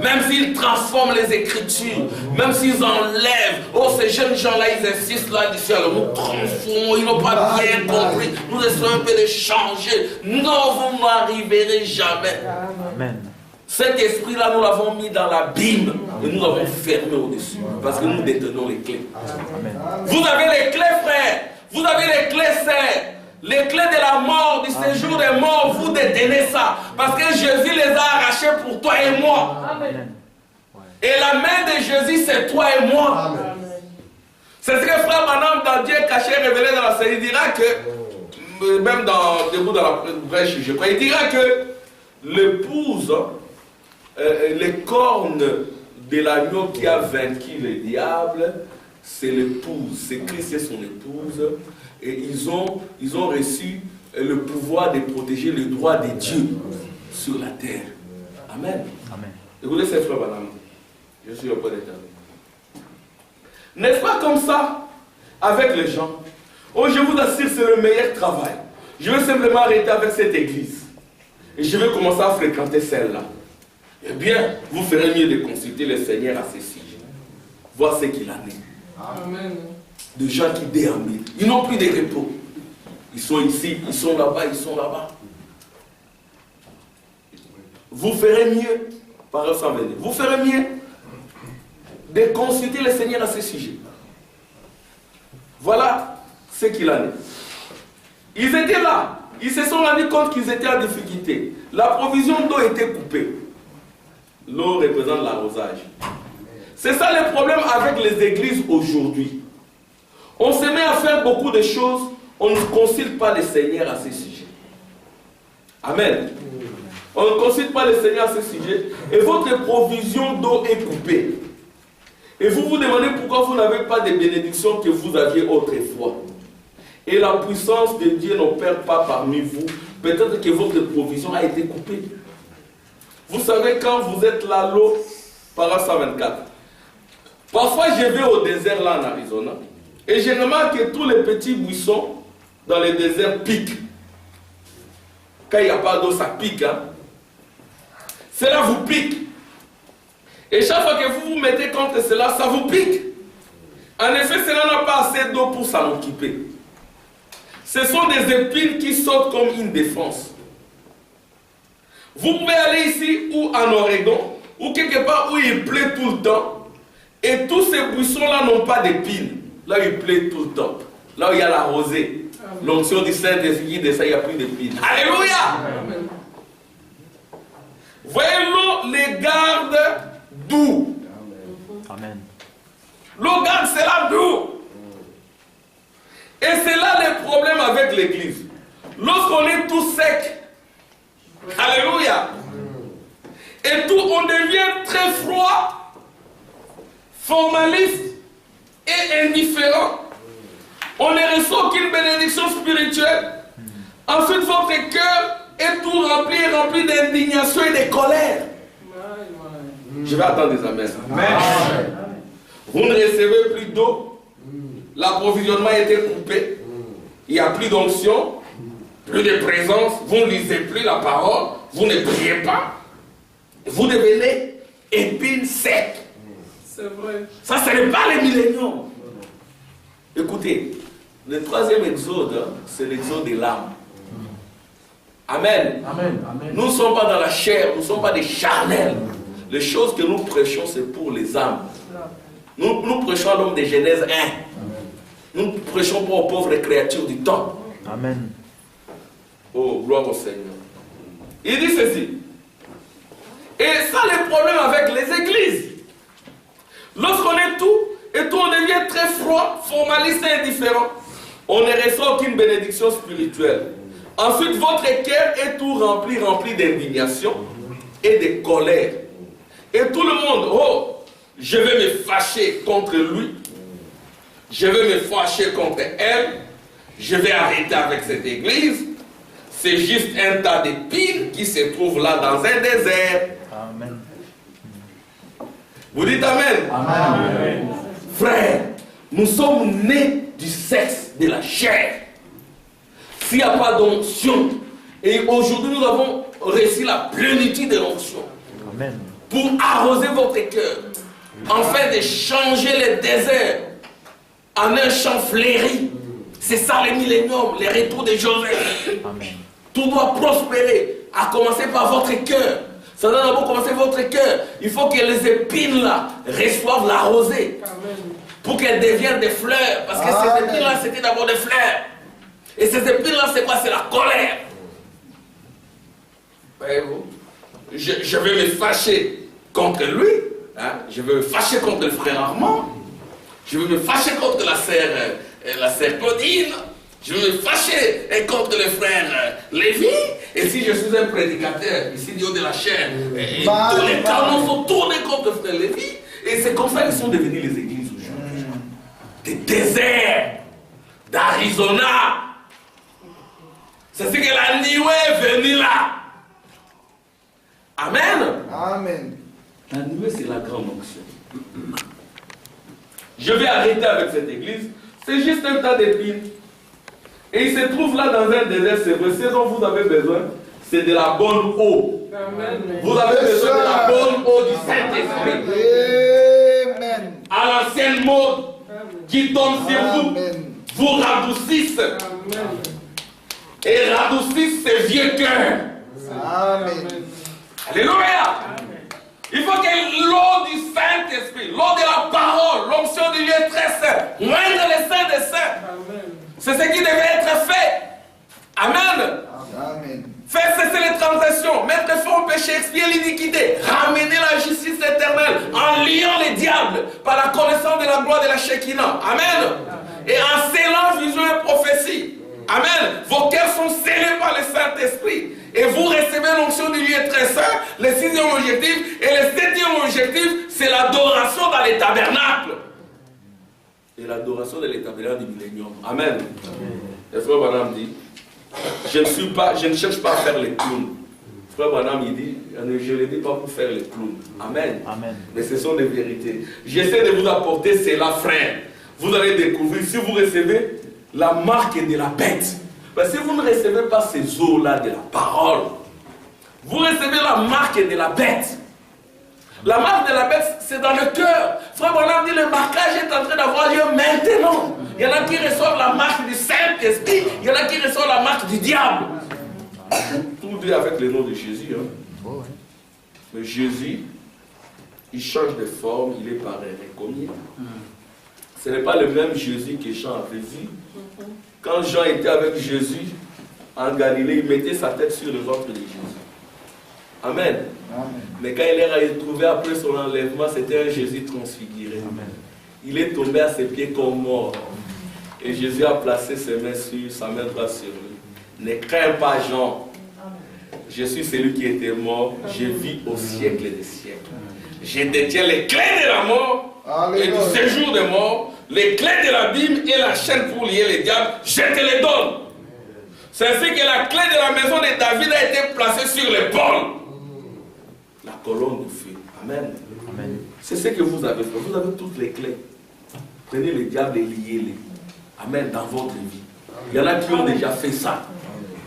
Même s'ils transforment les Écritures, même s'ils enlèvent. Oh, ces jeunes gens-là, ils insistent là-dessus. Alors nous transformons, ils n'ont pas bien compris. Nous essayons un peu de changer. Non, vous n'arriverez jamais. Amen. Cet esprit-là, nous l'avons mis dans l'abîme. Et nous l'avons fermé au-dessus. Parce que nous détenons les clés. Amen. Vous avez les clés, frères. Vous avez les clés, sœurs. Les clés de la mort, du séjour des morts, vous détenez ça. Parce que Jésus les a arrachés pour toi et moi. Amen. Et la main de Jésus, c'est toi et moi. C'est ce que frère Branham, dans Dieu caché, révélé dans la série, il dira que, même dans Debout dans la brèche, je crois, il dira que l'épouse, les cornes de l'agneau qui a vaincu le diable, c'est l'épouse, c'est Christ et son épouse. Et ils ont reçu le pouvoir de protéger le droit de Dieu sur la terre. Amen. Amen. Écoutez ces frères, madame. Je suis au point d'état. N'est-ce pas comme ça avec les gens? Oh, je vous assure, c'est le meilleur travail. Je vais simplement arrêter avec cette église. Et je vais commencer à fréquenter celle-là. Eh bien, vous ferez mieux de consulter le Seigneur à ce sujet. Voir ce qu'il en est. Amen. De gens qui déambulent. Ils n'ont plus de repos. Ils sont ici, ils sont là-bas, ils sont là-bas. Vous ferez mieux, par exemple, vous ferez mieux de consulter le Seigneur à ce sujet. Voilà ce qu'il en est. Ils étaient là. Ils se sont rendus compte qu'ils étaient en difficulté. La provision d'eau était coupée. L'eau représente l'arrosage. C'est ça le problème avec les églises aujourd'hui. On se met à faire beaucoup de choses, on ne consulte pas le Seigneur à ce sujet. Amen. On ne consulte pas le Seigneur à ce sujet et votre provision d'eau est coupée. Et vous vous demandez pourquoi vous n'avez pas de bénédictions que vous aviez autrefois. Et la puissance de Dieu n'opère pas parmi vous. Peut-être que votre provision a été coupée. Vous savez, quand vous êtes là, l'eau, par 124. Parfois, je vais au désert là en Arizona. Et je remarque que tous les petits buissons dans le désert piquent. Quand il n'y a pas d'eau, ça pique. Hein? Cela vous pique. Et chaque fois que vous vous mettez contre cela, ça vous pique. En effet, cela n'a pas assez d'eau pour s'en occuper. Ce sont des épines qui sautent comme une défense. Vous pouvez aller ici ou en Oregon, ou quelque part où il pleut tout le temps, et tous ces buissons-là n'ont pas d'épines. Là où il pleut tout le temps, là où il y a la rosée, l'onction du Saint-Esprit qui descend, il n'y a plus d'épines. Alléluia! Voyez, l'eau les garde doux. Amen. L'eau garde cela doux. Et c'est là le problème avec l'église. Lorsqu'on est tout sec, alléluia, et tout, on devient très froid, formaliste et indifférent. On ne reçoit aucune bénédiction spirituelle. Ensuite, votre cœur est tout rempli d'indignation et de colère. Je vais attendre des amens. Amen. Vous ne recevez plus d'eau. L'approvisionnement a été coupé. Il n'y a plus d'onction, plus de présence. Vous ne lisez plus la parole. Vous ne priez pas. Vous devenez épines secs. C'est vrai. Ça, ce n'est pas les milléniums. Écoutez, le troisième exode, c'est l'exode des larmes. Amen. Amen. Amen. Nous ne sommes pas dans la chair, nous ne sommes pas des charnels. Les choses que nous prêchons, c'est pour les âmes. Nous prêchons à l'homme de Genèse 1. Nous ne prêchons pas aux pauvres créatures du temps. Amen. Oh, gloire au Seigneur. Il dit ceci. Et ça, le problème avec les églises. Lorsqu'on est tout, et tout, on devient très froid, formaliste et indifférent. On ne reçoit aucune bénédiction spirituelle. Ensuite, votre cœur est tout rempli d'indignation et de colère. Et tout le monde, oh, je vais me fâcher contre lui. Je vais me fâcher contre elle. Je vais arrêter avec cette église. C'est juste un tas d'épines qui se trouve là dans un désert. Amen. Vous dites Amen. Amen. Frère, nous sommes nés du sexe de la chair. S'il n'y a pas d'onction, et aujourd'hui nous avons reçu la plénitude de l'onction Amen. pour arroser votre cœur, afin de changer le désert en un champ fleuri. C'est ça les milléniums, les retours de Joseph. Amen. Tout doit prospérer, à commencer par votre cœur. Ça doit d'abord commencer votre cœur. Il faut que les épines là reçoivent la rosée pour qu'elles deviennent des fleurs. Parce que ces épines là c'était d'abord des fleurs. Et ces épines là c'est quoi? C'est la colère. Voyez-vous? Je vais me fâcher contre lui. Hein? Je vais me fâcher contre le frère Armand. Je vais me fâcher contre la sœur Claudine. Je vais me fâcher contre le frère Lévi. Et si je suis un prédicateur, ici du haut de la chair, tous les canons sont tournés contre le frère Lévi. Et c'est comme ça qu'ils sont devenus les églises aujourd'hui. Des déserts d'Arizona. C'est ce que la nuée est venue là. Amen. Amen. La nuée, c'est la grande onction. Je vais arrêter avec cette église. C'est juste un tas d'épines. Et il se trouve là dans un désert, c'est vrai. Ce dont vous avez besoin, c'est de la bonne eau. Amen. Vous avez besoin de la bonne eau du Saint-Esprit. Amen. À l'ancienne mode qui tombe sur vous, Amen. vous radoucissent. Amen. Et radoucissent ces vieux cœurs. Amen. Alléluia. Il faut que l'eau du Saint-Esprit, l'eau de la parole, l'onction du lieu très saint, moindre les saints des saints. Amen. C'est ce qui devait être fait. Amen. Amen. Faire cesser les transgressions, mettre fin au péché, expier l'iniquité, ramener la justice éternelle en liant les diables par la connaissance de la gloire de la Shekinah. Amen. Et en scellant vision et prophétie. Amen. Vos cœurs sont scellés par le Saint-Esprit. Et vous recevez l'onction du lieu très saint. Le sixième objectif. Et le septième objectif, c'est l'adoration dans les tabernacles. Et l'adoration dans les tabernacles du millénium. Amen. Et frère Branham dit, je ne cherche pas à faire les clowns. Frère Branham, il dit, je ne le dis pas pour faire les clowns. Amen. Amen. Mais ce sont des vérités. J'essaie de vous apporter cela, frère. Vous allez découvrir, si vous recevez la marque de la bête. Parce que si vous ne recevez pas ces eaux-là de la parole, vous recevez la marque de la bête. La marque de la bête, c'est dans le cœur. Frère Branham dit, le marquage est en train d'avoir lieu maintenant. Il y en a qui reçoivent la marque du Saint-Esprit. Il y en a qui reçoivent la marque du diable. Tout dit avec le nom de Jésus. Hein. Mais Jésus, il change de forme, il est pareil. Combien? Ce n'est pas le même Jésus que Jean avait vu. Quand Jean était avec Jésus en Galilée, il mettait sa tête sur le ventre de Jésus. Amen. Amen. Mais quand il est retrouvé après son enlèvement, c'était un Jésus transfiguré. Amen. Il est tombé à ses pieds comme mort. Et Jésus a placé ses mains sur sa main droite sur lui. Ne crains pas, Jean. Je suis celui qui était mort. Je vis au siècle des siècles. Je détiens les clés de la mort et du séjour des morts, les clés de l'abîme et la chaîne pour lier les diables. Je te les donne. C'est ainsi que la clé de la maison de David a été placée sur l'épaule. La colonne de feu. Amen. Amen. C'est ce que vous avez fait. Vous avez toutes les clés. Prenez le diable et liez-les. Amen. Dans votre vie. Il y en a qui ont déjà fait ça.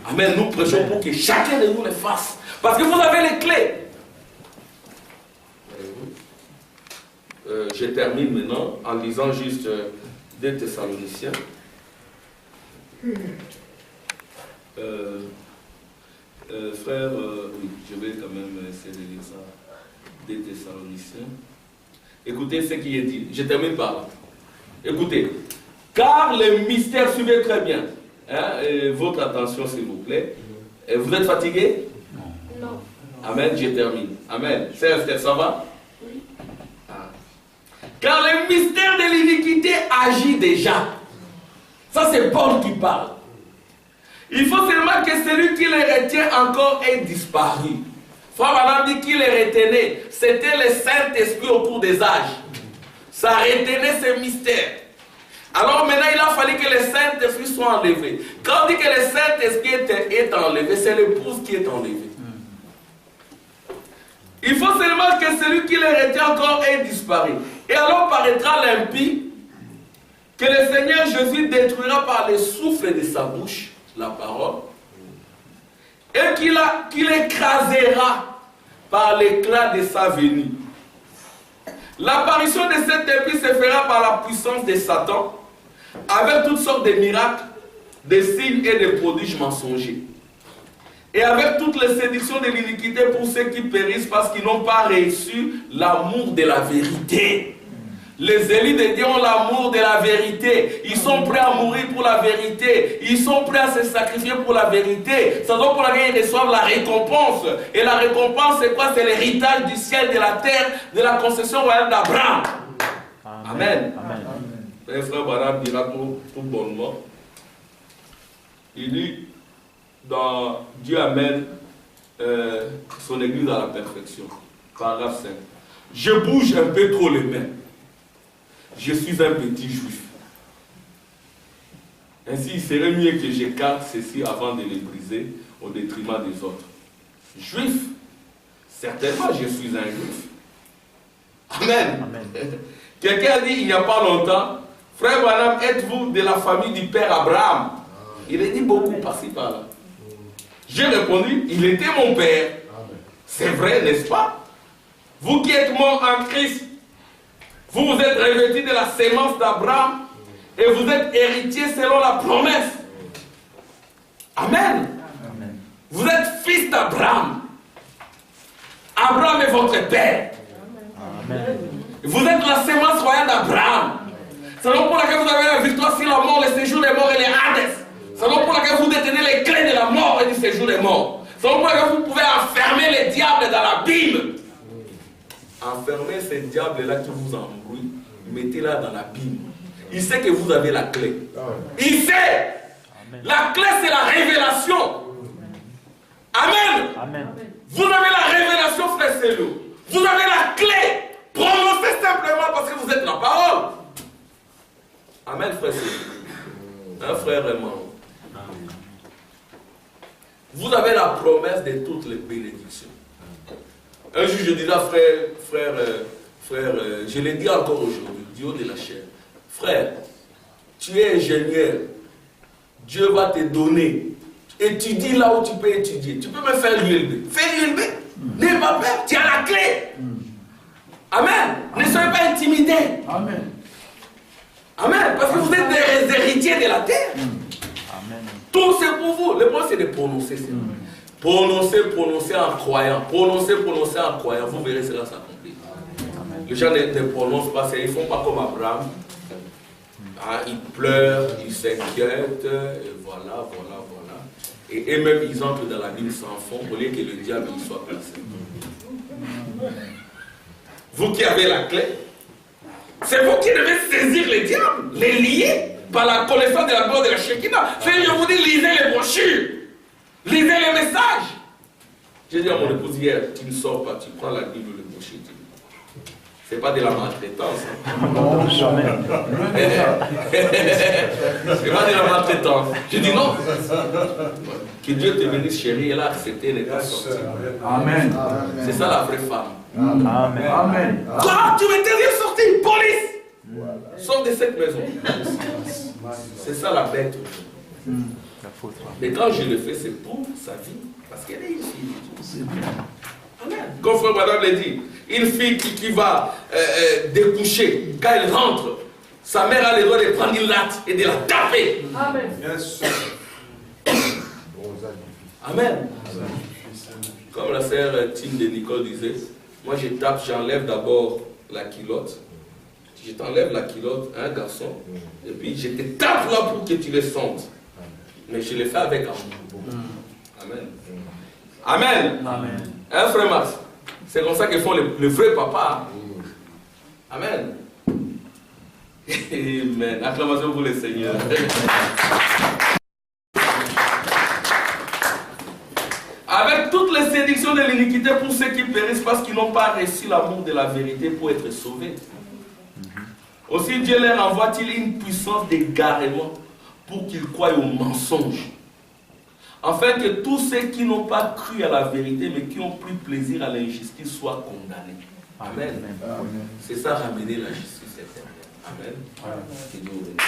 Amen. Nous prêchons pour que chacun de nous les fasse. Parce que vous avez les clés. Je termine maintenant en lisant juste 2 Thessaloniciens. Frère, oui, je vais quand même essayer de lire ça. 2 Thessaloniciens. Écoutez ce qui est dit. Je termine par là. Écoutez. Car le mystère, suivez très bien. Hein, votre attention, s'il vous plaît. Vous êtes fatigué? Non. Amen, je termine. Amen. Ça va? Oui. Ah. Car le mystère de l'iniquité agit déjà. Ça, c'est Paul qui parle. Il faut seulement que celui qui les retient encore ait disparu. Frère Madame dit qu'il les retenait. C'était le Saint-Esprit au cours des âges. Ça retenait ce mystère. Alors maintenant, il a fallu que le Saint-Esprit soit enlevé. Quand on dit que le Saint-Esprit est enlevé, c'est l'épouse qui est enlevée. Il faut seulement que celui qui les retient encore ait disparu. Et alors paraîtra l'impie que le Seigneur Jésus détruira par le souffle de sa bouche, la parole, et qu'il écrasera par l'éclat de sa venue. L'apparition de cet impie se fera par la puissance de Satan, avec toutes sortes de miracles, de signes et de prodiges mensongers. Et avec toutes les séductions de l'iniquité pour ceux qui périssent parce qu'ils n'ont pas reçu l'amour de la vérité. Les élus de Dieu ont l'amour de la vérité. Ils sont prêts à mourir pour la vérité. Ils sont prêts à se sacrifier pour la vérité. C'est donc pour laquelle ils reçoivent la récompense. Et la récompense, c'est quoi? C'est l'héritage du ciel, de la terre, de la concession royale d'Abraham. Amen. Amen. Le frère Barab dira tout bonnement. Il dit, Dieu amène son église à la perfection. Paragraphe 5. Je bouge un peu trop les mains. Je suis un petit juif. Ainsi, il serait mieux que j'écarte ceci avant de les briser au détriment des autres. Juif, certainement je suis un juif. Amen. Amen. Quelqu'un a dit il n'y a pas longtemps, frère Branham, êtes-vous de la famille du père Abraham? Il a dit beaucoup par-ci par-là. J'ai répondu, il était mon père. C'est vrai, n'est-ce pas? Vous qui êtes morts en Christ, vous vous êtes revêtis de la sémence d'Abraham et vous êtes héritiers selon la promesse. Amen. Amen. Vous êtes fils d'Abraham. Abraham est votre père. Amen. Vous êtes la sémence royale d'Abraham. C'est donc pour laquelle vous avez la victoire sur la mort, le séjour des morts et les Hades. C'est donc pour laquelle vous détenez les clés de la mort et du séjour des morts. C'est donc pour laquelle vous pouvez enfermer les diables dans l'abîme. Enfermez ces diables-là qui vous embrouillent, mettez-la dans l'abîme. Il sait que vous avez la clé. Il sait. Amen. La clé, c'est la révélation. Amen. Amen. Vous avez la révélation, frère Célio. Vous avez la clé. Prononcez simplement parce que vous êtes la parole. Amen, frère Célio. Un frère et moi. Vous avez la promesse de toutes les bénédictions. Un jour, je disais à frère, je l'ai dit encore aujourd'hui, du haut de la chair. Frère, tu es ingénieur. Dieu va te donner. Étudie là où tu peux étudier. Tu peux me faire l'ULB. Fais l'ULB. N'aie pas peur. Tu as la clé. Amen. Ne soyez pas intimidés. Amen. Amen. Parce que vous êtes des héritiers de la terre. Amen. Tout c'est pour vous. Le point c'est de prononcer. Prononcez en croyant. Prononcez en croyant. Vous verrez cela s'accomplir. Les gens ne prononcent pas, ils ne font pas comme Abraham. Hein, ils pleurent, ils s'inquiètent, et voilà. Et eux-mêmes, ils entrent dans la Bible sans fond, au lieu que le diable y soit placé. Vous qui avez la clé, c'est vous qui devez saisir les diables, les lier par la connaissance de la gloire de la Shekinah. Je vous dis, lisez les brochures, lisez les messages. J'ai dit à mon épouse hier, tu ne sors pas, tu prends la Bible, le brochure, tu... C'est pas de la maltraitance. Hein. Non, jamais. C'est pas de la maltraitance. Je dis non. Que Dieu te bénisse, chérie, elle a accepté, elle n'est pas sortie. Amen. C'est ça la vraie femme. Amen. Amen. Quoi? Tu m'interdis de sortir? Police! Sors de cette maison. C'est ça la bête. La faute. Mais quand je le fais, c'est pour sa vie. Parce qu'elle est une fille. Amen. Comme frère madame l'a dit, une fille qui va découcher, quand elle rentre, sa mère a le droit de prendre une latte et de la taper. Amen. Amen. Comme la sœur Tim de Nicole disait, moi je tape, j'enlève d'abord la culotte. Je t'enlève la culotte, un garçon, et puis je te tape là pour que tu le sentes. Mais je le fais avec amour. Amen. Amen. Amen. Hein, frère Max? C'est comme ça que font le vrai papa. Amen. Amen. Acclamation pour le Seigneur. Avec toutes les séductions de l'iniquité pour ceux qui périssent parce qu'ils n'ont pas reçu l'amour de la vérité pour être sauvés. Aussi Dieu leur envoie-t-il une puissance d'égarement pour qu'ils croient au mensonge. Afin que tous ceux qui n'ont pas cru à la vérité mais qui ont pris plaisir à l'injustice soient condamnés. Amen. C'est ça ramener la justice éternelle. Amen. Que Dieu vous bénisse.